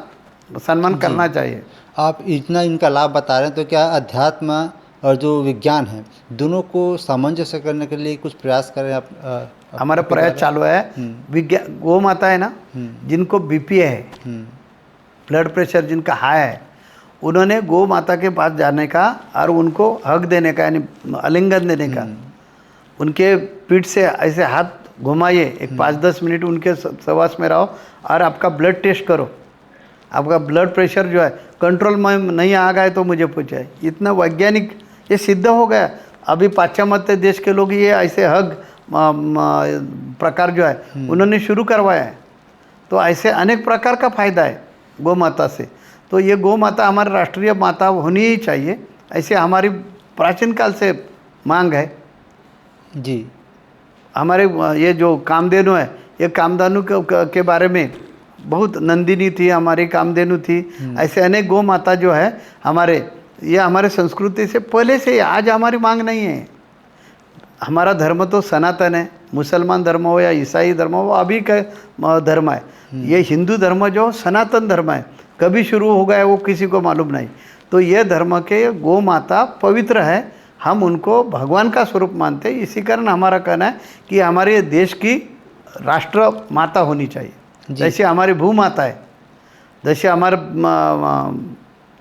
सम्मान करना चाहिए। आप इतना इनका लाभ बता रहे हैं, तो क्या अध्यात्म और जो विज्ञान है दोनों को सामंजस्य करने के लिए कुछ प्रयास करें आप? हमारा प्रयास चालू है। विज्ञान गौ माता है ना, जिनको बीपी है, ब्लड प्रेशर जिनका हाई है, उन्होंने गौ माता के पास जाने का और उनको हक देने का, यानी आलिंगन देने का, उनके पीठ से ऐसे हाथ घुमाइए, एक 5-10 मिनट उनके सहवास में रहो और आपका ब्लड टेस्ट करो। आपका ब्लड प्रेशर जो है कंट्रोल में नहीं आ गया तो मुझे पूछे। इतना वैज्ञानिक ये सिद्ध हो गया। अभी पाश्चिमात्य देश के लोग ये ऐसे हग प्रकार जो है उन्होंने शुरू करवाया है। तो ऐसे अनेक प्रकार का फायदा है गौ माता से। तो ये गौ माता हमारी राष्ट्रीय माता होनी ही चाहिए, ऐसे हमारी प्राचीन काल से मांग है। जी। हमारे ये जो कामधेनु है, ये कामधेनु के बारे में बहुत, नंदिनी थी हमारी, कामधेनु थी, ऐसे अनेक गौ माता जो है हमारे, ये हमारे संस्कृति से पहले से, आज हमारी मांग नहीं है। हमारा धर्म तो सनातन है, मुसलमान धर्म हो या ईसाई धर्म हो, वो अभी का धर्म है। ये हिंदू धर्म जो सनातन धर्म है, कभी शुरू हो गया वो किसी को मालूम नहीं। तो ये धर्म के गौ माता पवित्र है, हम उनको भगवान का स्वरूप मानते हैं। इसी कारण हमारा कहना है कि हमारे देश की राष्ट्र माता होनी चाहिए। जैसे हमारी भूमाता है, जैसे हमारे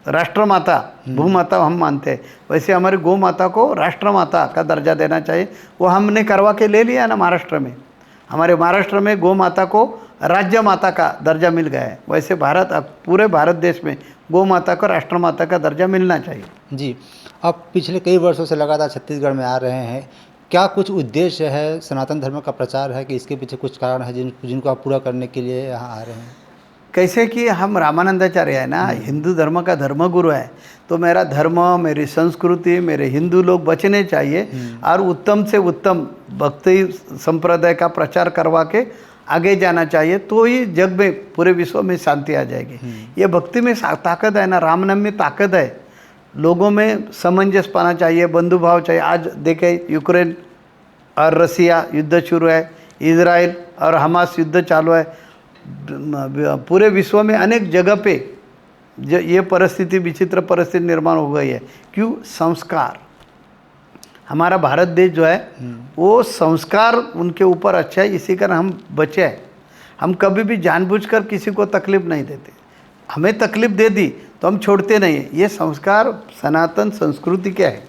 राष्ट्रमाता भूमाता हम मानते हैं, वैसे हमारी गौ माता को राष्ट्रमाता का दर्जा देना चाहिए। वो हमने करवा के ले लिया ना महाराष्ट्र में। हमारे महाराष्ट्र में गौ माता को राज्य माता का दर्जा मिल गया है, वैसे पूरे भारत देश में गौ माता को राष्ट्रमाता का दर्जा मिलना चाहिए। जी, आप पिछले कई वर्षों से लगातार छत्तीसगढ़ में आ रहे हैं, क्या कुछ उद्देश्य है, सनातन धर्म का प्रचार है कि इसके पीछे कुछ कारण है जिनको आप पूरा करने के लिए यहाँ आ रहे हैं? कैसे कि हम रामानंदाचार्य है ना, हिंदू धर्म का धर्मगुरु है, तो मेरा धर्म, मेरी संस्कृति, मेरे हिंदू लोग बचने चाहिए और उत्तम से उत्तम भक्ति संप्रदाय का प्रचार करवा के आगे जाना चाहिए, तो ही जग में, पूरे विश्व में शांति आ जाएगी। ये भक्ति में ताकत है ना, रामनाम में ताकत है। लोगों में सामंजस्य पाना चाहिए, बंधुभाव चाहिए। आज देखें, यूक्रेन और रसिया युद्ध शुरू है, इजराइल और हमास युद्ध चालू है, पूरे विश्व में अनेक जगह पे ये परिस्थिति, विचित्र परिस्थिति निर्माण हो गई है। क्यों? संस्कार। हमारा भारत देश जो है वो संस्कार उनके ऊपर अच्छा है, इसी कारण हम बचे हैं। हम कभी भी जानबूझकर किसी को तकलीफ नहीं देते, हमें तकलीफ दे दी तो हम छोड़ते नहीं हैं। ये संस्कार सनातन संस्कृति क्या है।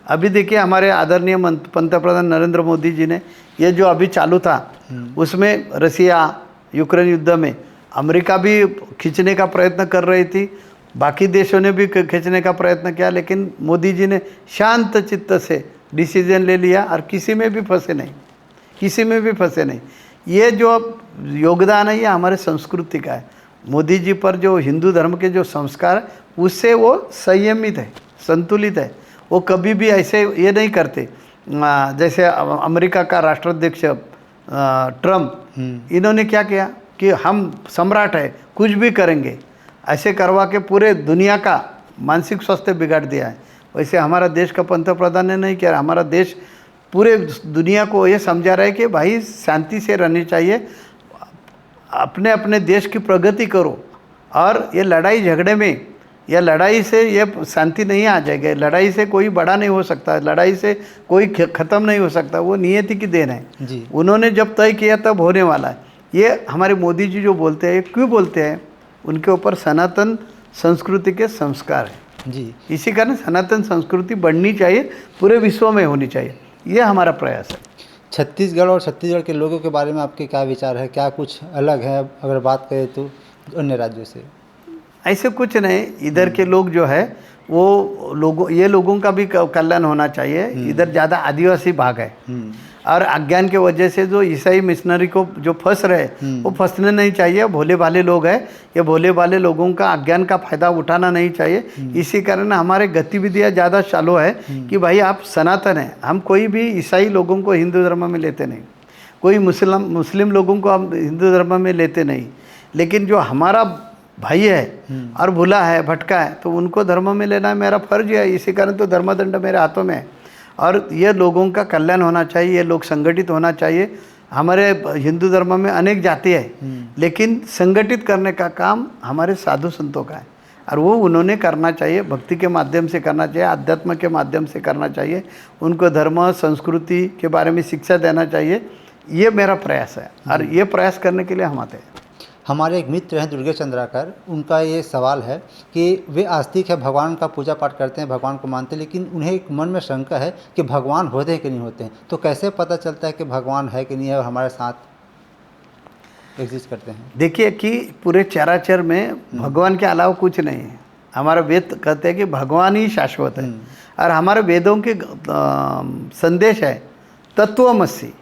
अभी देखिए, हमारे आदरणीय पंतप्रधान नरेंद्र मोदी जी ने ये जो अभी चालू था, उसमें रसिया यूक्रेन युद्ध में अमेरिका भी खींचने का प्रयत्न कर रही थी, बाकी देशों ने भी खींचने का प्रयत्न किया, लेकिन मोदी जी ने शांत चित्त से डिसीजन ले लिया और किसी में भी फंसे नहीं, किसी में भी फंसे नहीं। ये जो योगदान है ये हमारे संस्कृति का है। मोदी जी पर जो हिंदू धर्म के जो संस्कार है, उससे वो संयमित है, संतुलित है। वो कभी भी ऐसे ये नहीं करते। जैसे अमेरिका का राष्ट्राध्यक्ष ट्रम्प, इन्होंने क्या किया कि हम सम्राट है, कुछ भी करेंगे, ऐसे करवा के पूरे दुनिया का मानसिक स्वास्थ्य बिगाड़ दिया है। वैसे हमारा देश का पंतप्रधान ने नहीं किया। हमारा देश पूरे दुनिया को ये समझा रहा है कि भाई शांति से रहनी चाहिए, अपने अपने देश की प्रगति करो, और ये लड़ाई झगड़े में या लड़ाई से ये शांति नहीं आ जाएगी। लड़ाई से कोई बड़ा नहीं हो सकता, लड़ाई से कोई ख़त्म नहीं हो सकता, वो नियति की देन है जी। उन्होंने जब तय किया तब होने वाला है। ये हमारे मोदी जी जो बोलते हैं, क्यों बोलते हैं? उनके ऊपर सनातन संस्कृति के संस्कार है जी। इसी कारण सनातन संस्कृति बढ़नी चाहिए, पूरे विश्व में होनी चाहिए, ये हमारा प्रयास है। छत्तीसगढ़ और छत्तीसगढ़ के लोगों के बारे में आपके क्या विचार है? क्या कुछ अलग है अगर बात करें तो अन्य राज्यों से? ऐसे कुछ नहीं, इधर के लोग जो है वो लोगों का भी कल्याण होना चाहिए। इधर ज़्यादा आदिवासी भाग है और अज्ञान के वजह से जो ईसाई मिशनरी को जो फंस रहे, वो फंसने नहीं चाहिए। भोले भाले लोग हैं, ये भोले भाले लोगों का अज्ञान का फायदा उठाना नहीं चाहिए। इसी कारण हमारे गतिविधियाँ ज़्यादा चालू है कि भाई आप सनातन हैं। हम कोई भी ईसाई लोगों को हिंदू धर्म में लेते नहीं, कोई मुस्लिम लोगों को हम हिंदू धर्म में लेते नहीं, लेकिन जो हमारा भाई है और भूला है, भटका है, तो उनको धर्म में लेना मेरा फर्ज है। इसी कारण तो धर्मदंड मेरे हाथों में है और ये लोगों का कल्याण होना चाहिए, ये लोग संगठित होना चाहिए। हमारे हिंदू धर्म में अनेक जाति है, लेकिन संगठित करने का काम हमारे साधु संतों का है और वो उन्होंने करना चाहिए, भक्ति के माध्यम से करना चाहिए, अध्यात्म के माध्यम से करना चाहिए। उनको धर्म संस्कृति के बारे में शिक्षा देना चाहिए, ये मेरा प्रयास है और ये प्रयास करने के लिए हम आते हैं। हमारे एक मित्र हैं दुर्गेश चंद्राकर, उनका ये सवाल है कि वे आस्तिक है, भगवान का पूजा पाठ करते हैं, भगवान को मानते हैं, लेकिन उन्हें एक मन में शंका है कि भगवान होते हैं कि नहीं होते हैं। तो कैसे पता चलता है कि भगवान है कि नहीं है और हमारे साथ एग्जिस्ट करते हैं? देखिए कि पूरे चराचर में भगवान के अलावा कुछ नहीं है। हमारा वेद कहते हैं कि भगवान ही शाश्वत है और हमारे वेदों के संदेश है तत्वमसि,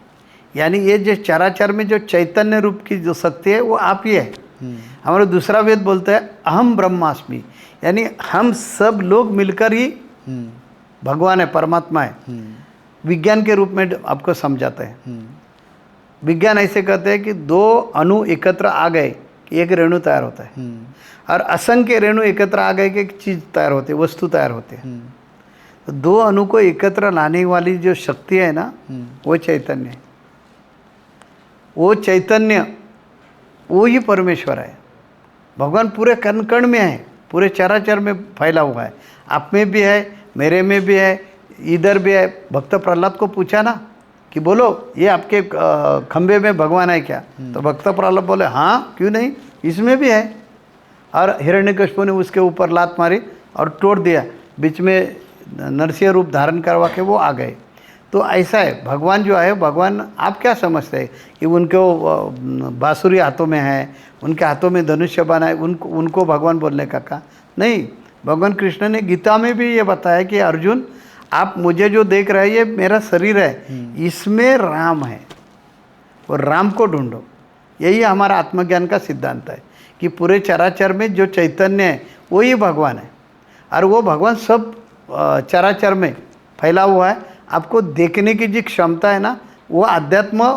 यानी ये जो चराचर में जो चैतन्य रूप की जो शक्ति है वो आप ही है, हमारा दूसरा वेद बोलता है अहम ब्रह्मास्मि, यानी हम सब लोग मिलकर ही भगवान है, परमात्मा है। विज्ञान के रूप में आपको समझाते हैं। विज्ञान ऐसे कहते हैं कि दो अणु एकत्र आ गए कि एक रेणु तैयार होता है, और असंख्य रेणु एकत्र आ गए कि एक चीज़ तैयार होती है, वस्तु तैयार होती है। तो दो अणु को एकत्र लाने वाली जो शक्ति है ना, वो चैतन्य है। वो चैतन्य, वो ही परमेश्वर है। भगवान पूरे कण कण में है, पूरे चराचर में फैला हुआ है। आप में भी है, मेरे में भी है, इधर भी है। भक्त प्रहलाद को पूछा ना कि बोलो ये आपके खंबे में भगवान है क्या? तो भक्त प्रहलाद बोले हाँ, क्यों नहीं, इसमें भी है। और हिरण्यकशिपु ने उसके ऊपर लात मारी और तोड़ दिया, बीच में नरसिंह रूप धारण करवा के वो आ गए। तो ऐसा है भगवान जो है, भगवान आप क्या समझते हैं कि उनको बांसुरी हाथों में है, उनके हाथों में धनुष्य बना है, उनको भगवान बोलने का कहा नहीं। भगवान कृष्ण ने गीता में भी ये बताया कि अर्जुन आप मुझे जो देख रहे हैं ये मेरा शरीर है, इसमें राम है, और राम को ढूंढो। यही हमारा आत्मज्ञान का सिद्धांत है कि पूरे चराचर में जो चैतन्य है वही भगवान है, और वो भगवान सब चराचर में फैला हुआ है। आपको देखने की जो क्षमता है ना, वो अध्यात्म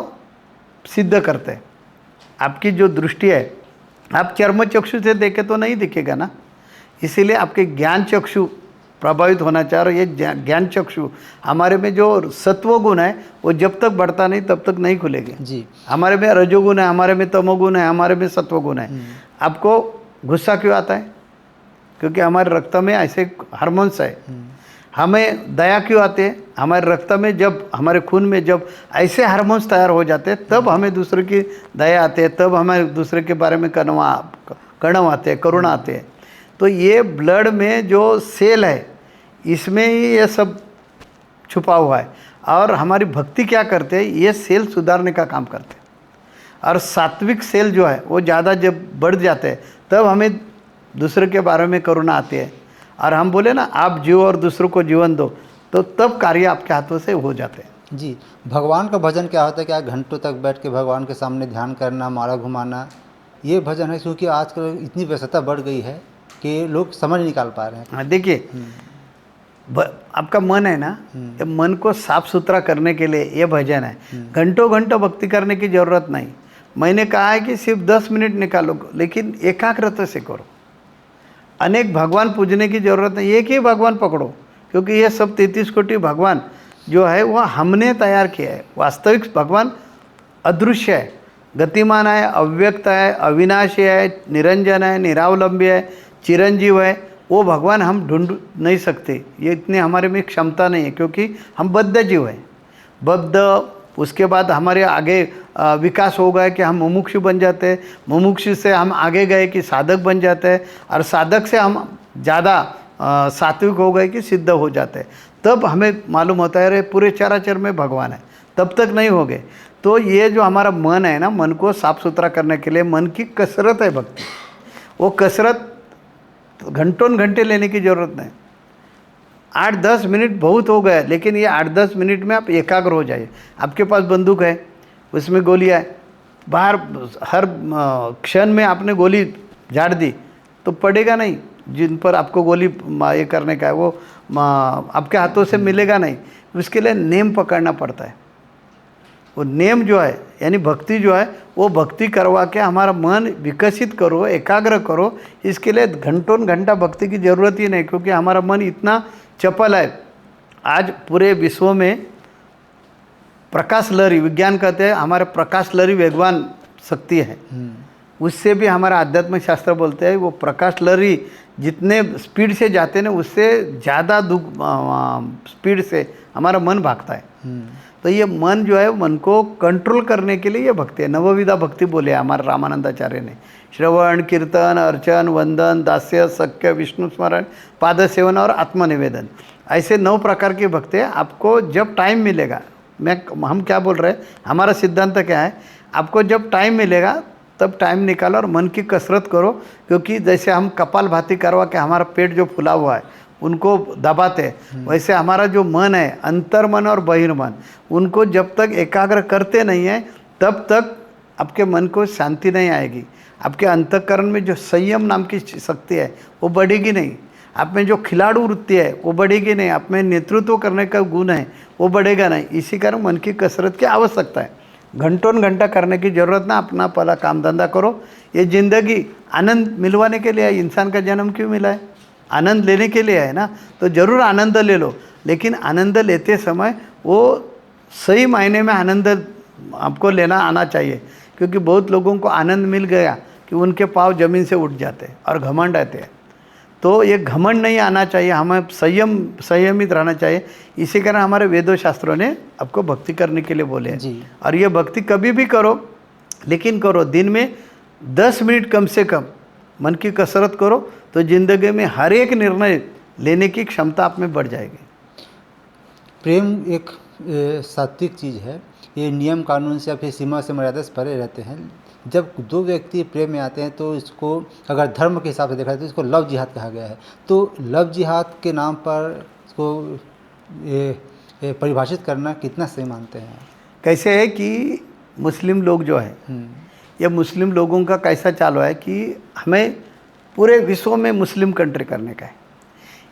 सिद्ध करते हैं। आपकी जो दृष्टि है, आप चर्म चक्षु से देखे तो नहीं दिखेगा ना, इसीलिए आपके ज्ञान चक्षु प्रभावित होना चाह रहे। ये ज्ञान चक्षु हमारे में जो सत्व गुण है वो जब तक बढ़ता नहीं तब तक नहीं खुलेगे जी। हमारे में रजोगुण है, हमारे में तमोगुण है, हमारे में सत्वगुण है। आपको गुस्सा क्यों आता है? क्योंकि हमारे रक्त में ऐसे हार्मोन्स है। हमें दया क्यों आते हैं? हमारे रक्त में जब, हमारे खून में जब ऐसे हार्मोन्स तैयार हो जाते हैं तब हमें दूसरे की दया आते हैं, तब हमें दूसरे के बारे में कणव आते हैं, करुणा आते हैं। तो ये ब्लड में जो सेल है इसमें ही ये सब छुपा हुआ है। और हमारी भक्ति क्या करते हैं, ये सेल सुधारने का काम करते हैं। और सात्विक सेल जो है वो ज़्यादा जब बढ़ जाते हैं तब हमें दूसरे के बारे में करुणा आती है, और हम बोले ना आप जियो और दूसरों को जीवन दो, तो तब कार्य आपके हाथों से हो जाते हैं। जी। भगवान का भजन क्या होता है? क्या घंटों तक बैठ के भगवान के सामने ध्यान करना, माला घुमाना, ये भजन है? क्योंकि आजकल इतनी व्यस्तता बढ़ गई है कि लोग समझ नहीं निकाल पा रहे हैं। हाँ देखिए, आपका मन है ना, ये मन को साफ सुथरा करने के लिए ये भजन है। घंटों घंटों भक्ति करने की ज़रूरत नहीं। मैंने कहा है कि सिर्फ 10 मिनट निकालो, लेकिन एकाग्रता से करो। अनेक भगवान पूजने की ज़रूरत नहीं, एक ही भगवान पकड़ो, क्योंकि ये सब 33 कोटि भगवान जो है वह हमने तैयार किया है। वास्तविक भगवान अदृश्य है, गतिमान है, अव्यक्त है, अविनाशी है, निरंजन है, निरावलंबी है, चिरंजीव है। वो भगवान हम ढूंढ नहीं सकते, ये इतने हमारे में क्षमता नहीं है, क्योंकि हम बद्ध जीव हैं। बद्ध, उसके बाद हमारे आगे विकास हो गया कि हम मुमुक्षु बन जाते हैं, मुमुक्षु से हम आगे गए कि साधक बन जाते हैं, और साधक से हम ज़्यादा सात्विक हो गए कि सिद्ध हो जाते हैं। तब हमें मालूम होता है अरे पूरे चराचर में भगवान है, तब तक नहीं हो गए। तो ये जो हमारा मन है ना, मन को साफ सुथरा करने के लिए मन की कसरत है भक्ति। वो कसरत घंटों घंटे लेने की ज़रूरत नहीं, 8-10 मिनट बहुत हो गया, लेकिन ये 8-10 मिनट में आप एकाग्र हो जाइए। आपके पास बंदूक है, उसमें गोलियाँ है, बाहर हर क्षण में आपने गोली झाड़ दी तो पड़ेगा नहीं। जिन पर आपको गोली ये करने का है वो आपके हाथों से मिलेगा नहीं। उसके लिए नेम पकड़ना पड़ता है। वो नेम जो है यानी भक्ति जो है, वो भक्ति करवा के हमारा मन विकसित करो, एकाग्र करो। इसके लिए घंटों घंटा भक्ति की ज़रूरत ही नहीं, क्योंकि हमारा मन इतना चपल है। आज पूरे विश्व में प्रकाश लहरी, विज्ञान कहते हैं हमारे प्रकाश लहरी वेगवान शक्ति है, उससे भी हमारा आध्यात्म शास्त्र बोलते हैं वो प्रकाश लहरी जितने स्पीड से जाते हैं ना, उससे ज़्यादा स्पीड से हमारा मन भागता है। तो ये मन जो है, मन को कंट्रोल करने के लिए ये भक्ति है। नवविधा भक्ति बोले हमारे रामानंदाचार्य ने, श्रवण, कीर्तन, अर्चन, वंदन, दास्य, सख्य, विष्णु स्मरण, पाद सेवन और आत्मनिवेदन, ऐसे 9 प्रकार की भक्ति है। आपको जब टाइम मिलेगा, हम क्या बोल रहे हैं, हमारा सिद्धांत क्या है, आपको जब टाइम मिलेगा तब टाइम निकालो और मन की कसरत करो। क्योंकि जैसे हम कपालभाति करवा के हमारा पेट जो फुला हुआ है उनको दबाते हैं, वैसे हमारा जो मन है, अंतर्मन और बहिर्मन, उनको जब तक एकाग्र करते नहीं हैं तब तक आपके मन को शांति नहीं आएगी, आपके अंतःकरण में जो संयम नाम की शक्ति है वो बढ़ेगी नहीं, आप में जो खिलाड़ू वृत्ति है वो बढ़ेगी नहीं, आप में नेतृत्व करने का गुण है वो बढ़ेगा नहीं। इसी कारण मन की कसरत की आवश्यकता है। घंटों घंटा करने की ज़रूरत ना, अपना पहला काम धंधा करो। ये ज़िंदगी आनंद मिलवाने के लिए है। इंसान का जन्म क्यों मिला है? आनंद लेने के लिए है ना। तो ज़रूर आनंद ले लो, लेकिन आनंद लेते समय वो सही मायने में आनंद आपको लेना आना चाहिए। क्योंकि बहुत लोगों को आनंद मिल गया कि उनके पाँव ज़मीन से उठ जाते हैं और घमंड आते हैं। तो ये घमंड नहीं आना चाहिए, हमें संयमित रहना चाहिए। इसी कारण हमारे वेदों शास्त्रों ने आपको भक्ति करने के लिए बोले हैं। और ये भक्ति कभी भी करो, लेकिन करो दिन में 10 मिनट कम से कम मन की कसरत करो, तो ज़िंदगी में हर एक निर्णय लेने की क्षमता आप में बढ़ जाएगी। प्रेम एक सात्विक चीज़ है। ये नियम कानून से या फिर सीमा से मर्यादा से परे रहते हैं। जब दो व्यक्ति प्रेम में आते हैं तो इसको अगर धर्म के हिसाब से देखा जाए तो इसको लव जिहाद कहा गया है। तो लव जिहाद के नाम पर इसको परिभाषित करना कितना सही मानते हैं? कैसे है कि मुस्लिम लोग जो है, ये मुस्लिम लोगों का कैसा चालू है कि हमें पूरे विश्व में मुस्लिम कंट्री करने का है।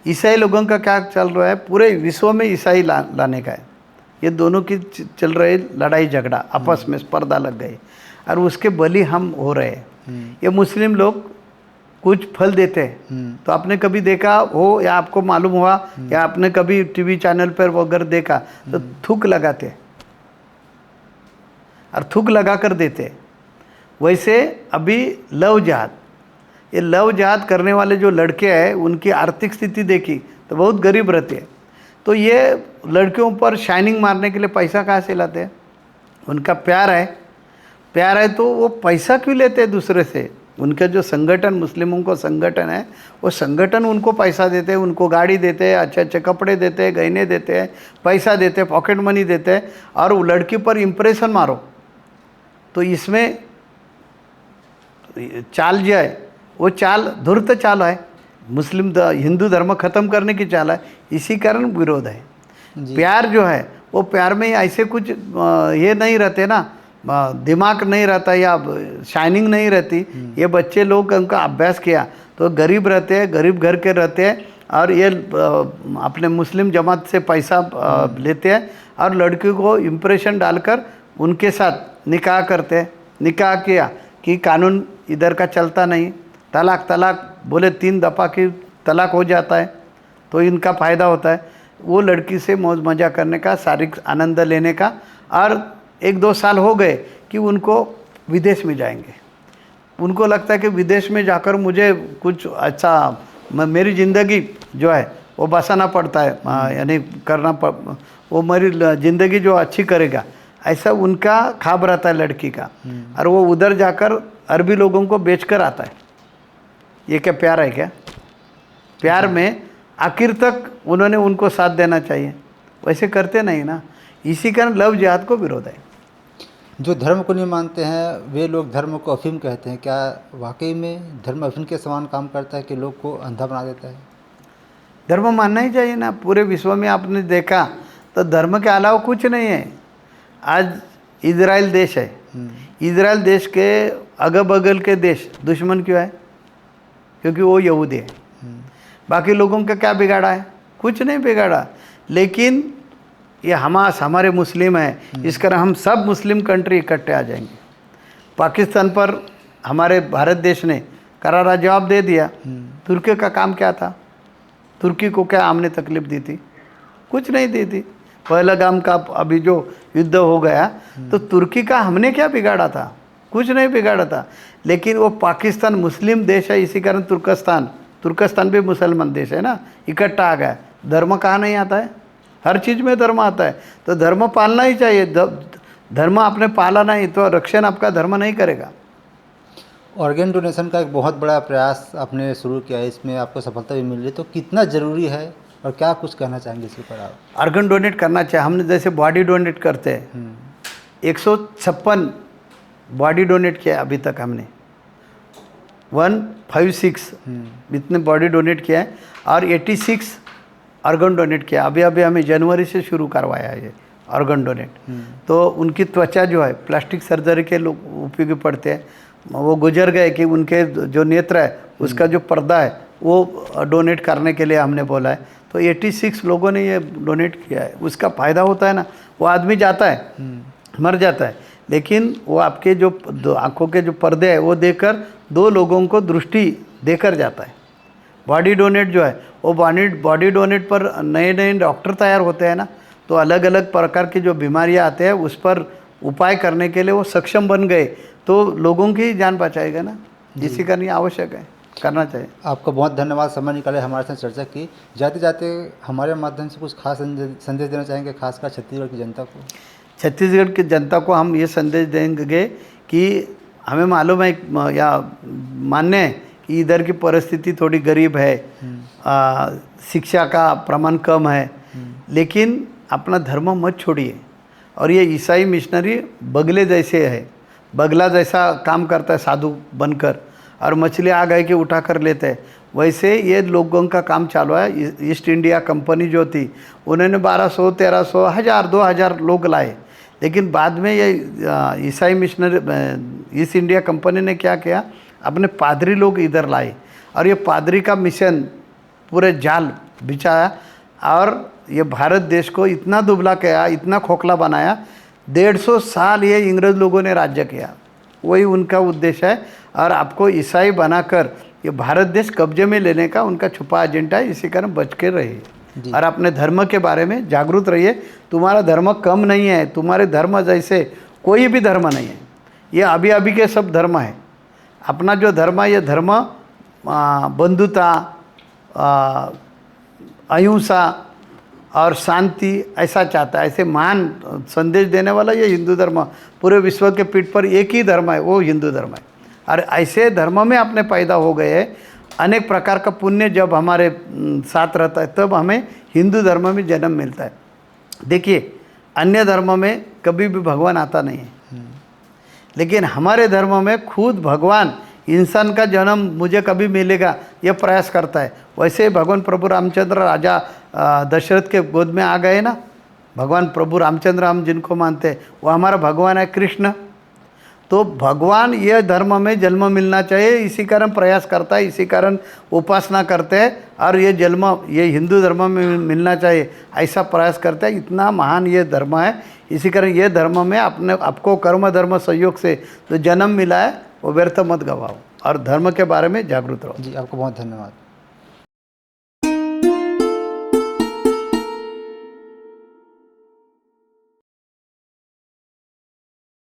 ईसाई लोगों का क्या चल रहा है? पूरे विश्व में ईसाई लाने का है। ये दोनों की चल रही लड़ाई झगड़ा, आपस में स्पर्धा लग गई और उसके बलि हम हो रहे हैं। ये मुस्लिम लोग कुछ फल देते हैं, तो आपने कभी देखा हो या आपको मालूम हुआ या आपने कभी टीवी चैनल पर वगैरह देखा तो थूक लगाते हैं और थूक लगा कर देते हैं। वैसे अभी लव जिहाद, ये लव जिहाद करने वाले जो लड़के हैं उनकी आर्थिक स्थिति देखी तो बहुत गरीब रहते हैं। तो ये लड़कियों पर शाइनिंग मारने के लिए पैसा कहाँ से लाते हैं? उनका प्यार है तो वो पैसा क्यों लेते हैं दूसरे से? उनका जो संगठन, मुस्लिमों को संगठन है, वो संगठन उनको पैसा देते हैं, उनको गाड़ी देते हैं, अच्छे अच्छे कपड़े देते हैं, गहने देते हैं, पैसा देते हैं, पॉकेट मनी देते हैं और वो लड़की पर इम्प्रेशन मारो। तो इसमें चाल जो है वो चाल धूर्त चाल है, हिंदू धर्म खत्म करने की चाल है। इसी कारण विरोध है। प्यार जो है वो प्यार में ऐसे कुछ ये नहीं रहते ना, दिमाग नहीं रहता या शाइनिंग नहीं रहती। ये बच्चे लोग उनका अभ्यास किया तो गरीब रहते हैं, गरीब घर के रहते हैं और ये अपने मुस्लिम जमात से पैसा लेते हैं और लड़की को इम्प्रेशन डालकर उनके साथ निकाह करते हैं। निकाह किया कि कानून इधर का चलता नहीं, तलाक बोले 3 दफ़ा की तलाक हो जाता है, तो इनका फ़ायदा होता है। वो लड़की से मौज मज़ा करने का, शारीरिक आनंद लेने का, और 1-2 साल हो गए कि उनको विदेश में जाएंगे। उनको लगता है कि विदेश में जाकर मुझे कुछ अच्छा, मेरी ज़िंदगी जो है वो बसाना पड़ता है, यानी वो मेरी ज़िंदगी जो अच्छी करेगा, ऐसा उनका ख्वाब रहता है लड़की का। और वो उधर जाकर अरबी लोगों को बेचकर आता है। ये क्या प्यार है? क्या प्यार में आखिर तक उन्होंने उनको साथ देना चाहिए, वैसे करते नहीं ना। इसी कारण लव जिहाद को विरोध है। जो धर्म को नहीं मानते हैं वे लोग धर्म को अफीम कहते हैं। क्या वाकई में धर्म अफीम के समान काम करता है कि लोग को अंधा बना देता है? धर्म मानना ही चाहिए ना। पूरे विश्व में आपने देखा तो धर्म के अलावा कुछ नहीं है। आज इजराइल देश है, इजराइल देश के अगल बगल के देश दुश्मन क्यों है? क्योंकि वो यहूदी है। बाकी लोगों का क्या बिगाड़ा है? कुछ नहीं बिगाड़ा। लेकिन ये हमारे मुस्लिम हैं, इस कारण हम सब मुस्लिम कंट्री इकट्ठे आ जाएंगे। पाकिस्तान पर हमारे भारत देश ने करारा जवाब दे दिया। तुर्की का काम क्या था? तुर्की को क्या हमने तकलीफ दी थी? कुछ नहीं दी थी। पहलगाम का अभी जो युद्ध हो गया तो तुर्की का हमने क्या बिगाड़ा था? कुछ नहीं बिगाड़ा था। लेकिन वो पाकिस्तान मुस्लिम देश है, इसी कारण तुर्कस्तान भी मुसलमान देश है ना, इकट्ठा आ गया। धर्म कहाँ नहीं आता है? हर चीज़ में धर्म आता है। तो धर्म पालना ही चाहिए। धर्म आपने पाला नहीं तो रक्षण आपका धर्म नहीं करेगा। ऑर्गेन डोनेशन का एक बहुत बड़ा प्रयास आपने शुरू किया है, इसमें आपको सफलता भी मिल रही है, तो कितना ज़रूरी है और क्या कुछ कहना चाहेंगे इसके ऊपर आप? ऑर्गन डोनेट करना चाहिए। हमने जैसे बॉडी डोनेट करते हैं, 156 बॉडी डोनेट किया अभी तक हमने, 156 इतने बॉडी डोनेट किया है और 86 ऑर्गन डोनेट किया। अभी हमें जनवरी से शुरू करवाया है ये ऑर्गन डोनेट। तो उनकी त्वचा जो है प्लास्टिक सर्जरी के लोग उपयोगी पड़ते हैं। वो गुजर गए कि उनके जो नेत्र है उसका जो पर्दा है वो डोनेट करने के लिए हमने बोला है। तो 86 लोगों ने ये डोनेट किया है। उसका फ़ायदा होता है ना, वो आदमी जाता है मर जाता है, लेकिन वो आपके जो आँखों के जो पर्दे हैं वो देकर 2 लोगों को दृष्टि देकर जाता है। बॉडी डोनेट जो है वो बॉडी डोनेट पर नए नए डॉक्टर तैयार होते हैं ना, तो अलग अलग प्रकार की जो बीमारियां आते हैं उस पर उपाय करने के लिए वो सक्षम बन गए, तो लोगों की जान बचाएगा ना, जिससे करनी आवश्यक है, करना चाहिए। आपका बहुत धन्यवाद, समय निकाले हमारे साथ चर्चा की। जाते जाते हमारे माध्यम से कुछ खास संदेश देना चाहेंगे, खासकर छत्तीसगढ़ की जनता को? छत्तीसगढ़ की जनता को हम ये संदेश देंगे कि हमें मालूम है या मान्य है कि इधर की परिस्थिति थोड़ी गरीब है, शिक्षा का प्रमाण कम है, लेकिन अपना धर्म मत छोड़िए। और ये ईसाई मिशनरी बगले जैसे है, बगला जैसा काम करता है साधु बनकर, और मछली आ गए कि उठा कर लेते हैं, वैसे ये लोगों का काम चालू है। ईस्ट इंडिया कंपनी जो थी उन्होंने 1200, 1300, 1000, 2000 लोग लाए, लेकिन बाद में ये ईसाई मिशनरी ईस्ट इंडिया कंपनी ने क्या किया, अपने पादरी लोग इधर लाए और ये पादरी का मिशन पूरे जाल बिछाया और ये भारत देश को इतना दुबला किया, इतना खोखला बनाया। 150 साल ये इंग्रज लोगों ने राज्य किया, वही उनका उद्देश्य है। और आपको ईसाई बनाकर ये भारत देश कब्जे में लेने का उनका छुपा एजेंडा है, इसी कारण बच के रहिए और अपने धर्म के बारे में जागरूक रहिए। तुम्हारा धर्म कम नहीं है, तुम्हारे धर्म जैसे कोई भी धर्म नहीं है, ये अभी अभी के सब धर्म है। अपना जो धर्म है ये धर्म बंधुता, अहिंसा और शांति ऐसा चाहता है। ऐसे महान संदेश देने वाला ये हिंदू धर्म, पूरे विश्व के पीठ पर एक ही धर्म है, वो हिंदू धर्म है। और ऐसे धर्म में अपने पैदा हो गए हैं, अनेक प्रकार का पुण्य जब हमारे साथ रहता है तब हमें हिंदू धर्म में जन्म मिलता है। देखिए अन्य धर्म में कभी भी भगवान आता नहीं है, लेकिन हमारे धर्म में खुद भगवान इंसान का जन्म मुझे कभी मिलेगा यह प्रयास करता है। वैसे भगवान प्रभु रामचंद्र राजा दशरथ के गोद में आ गए ना। भगवान प्रभु रामचंद्र हम जिनको मानते हैं वो हमारा भगवान है कृष्ण। तो भगवान ये धर्म में जन्म मिलना चाहिए, इसी कारण प्रयास करता है, इसी कारण उपासना करते हैं और ये जन्म ये हिंदू धर्म में मिलना चाहिए ऐसा प्रयास करते हैं। इतना महान ये धर्म है, इसी कारण ये धर्म में आपको कर्म धर्म सहयोग से जो जन्म मिला है वो व्यर्थ मत गवाओ और धर्म के बारे में जागरूक रहो। जी, आपको बहुत धन्यवाद।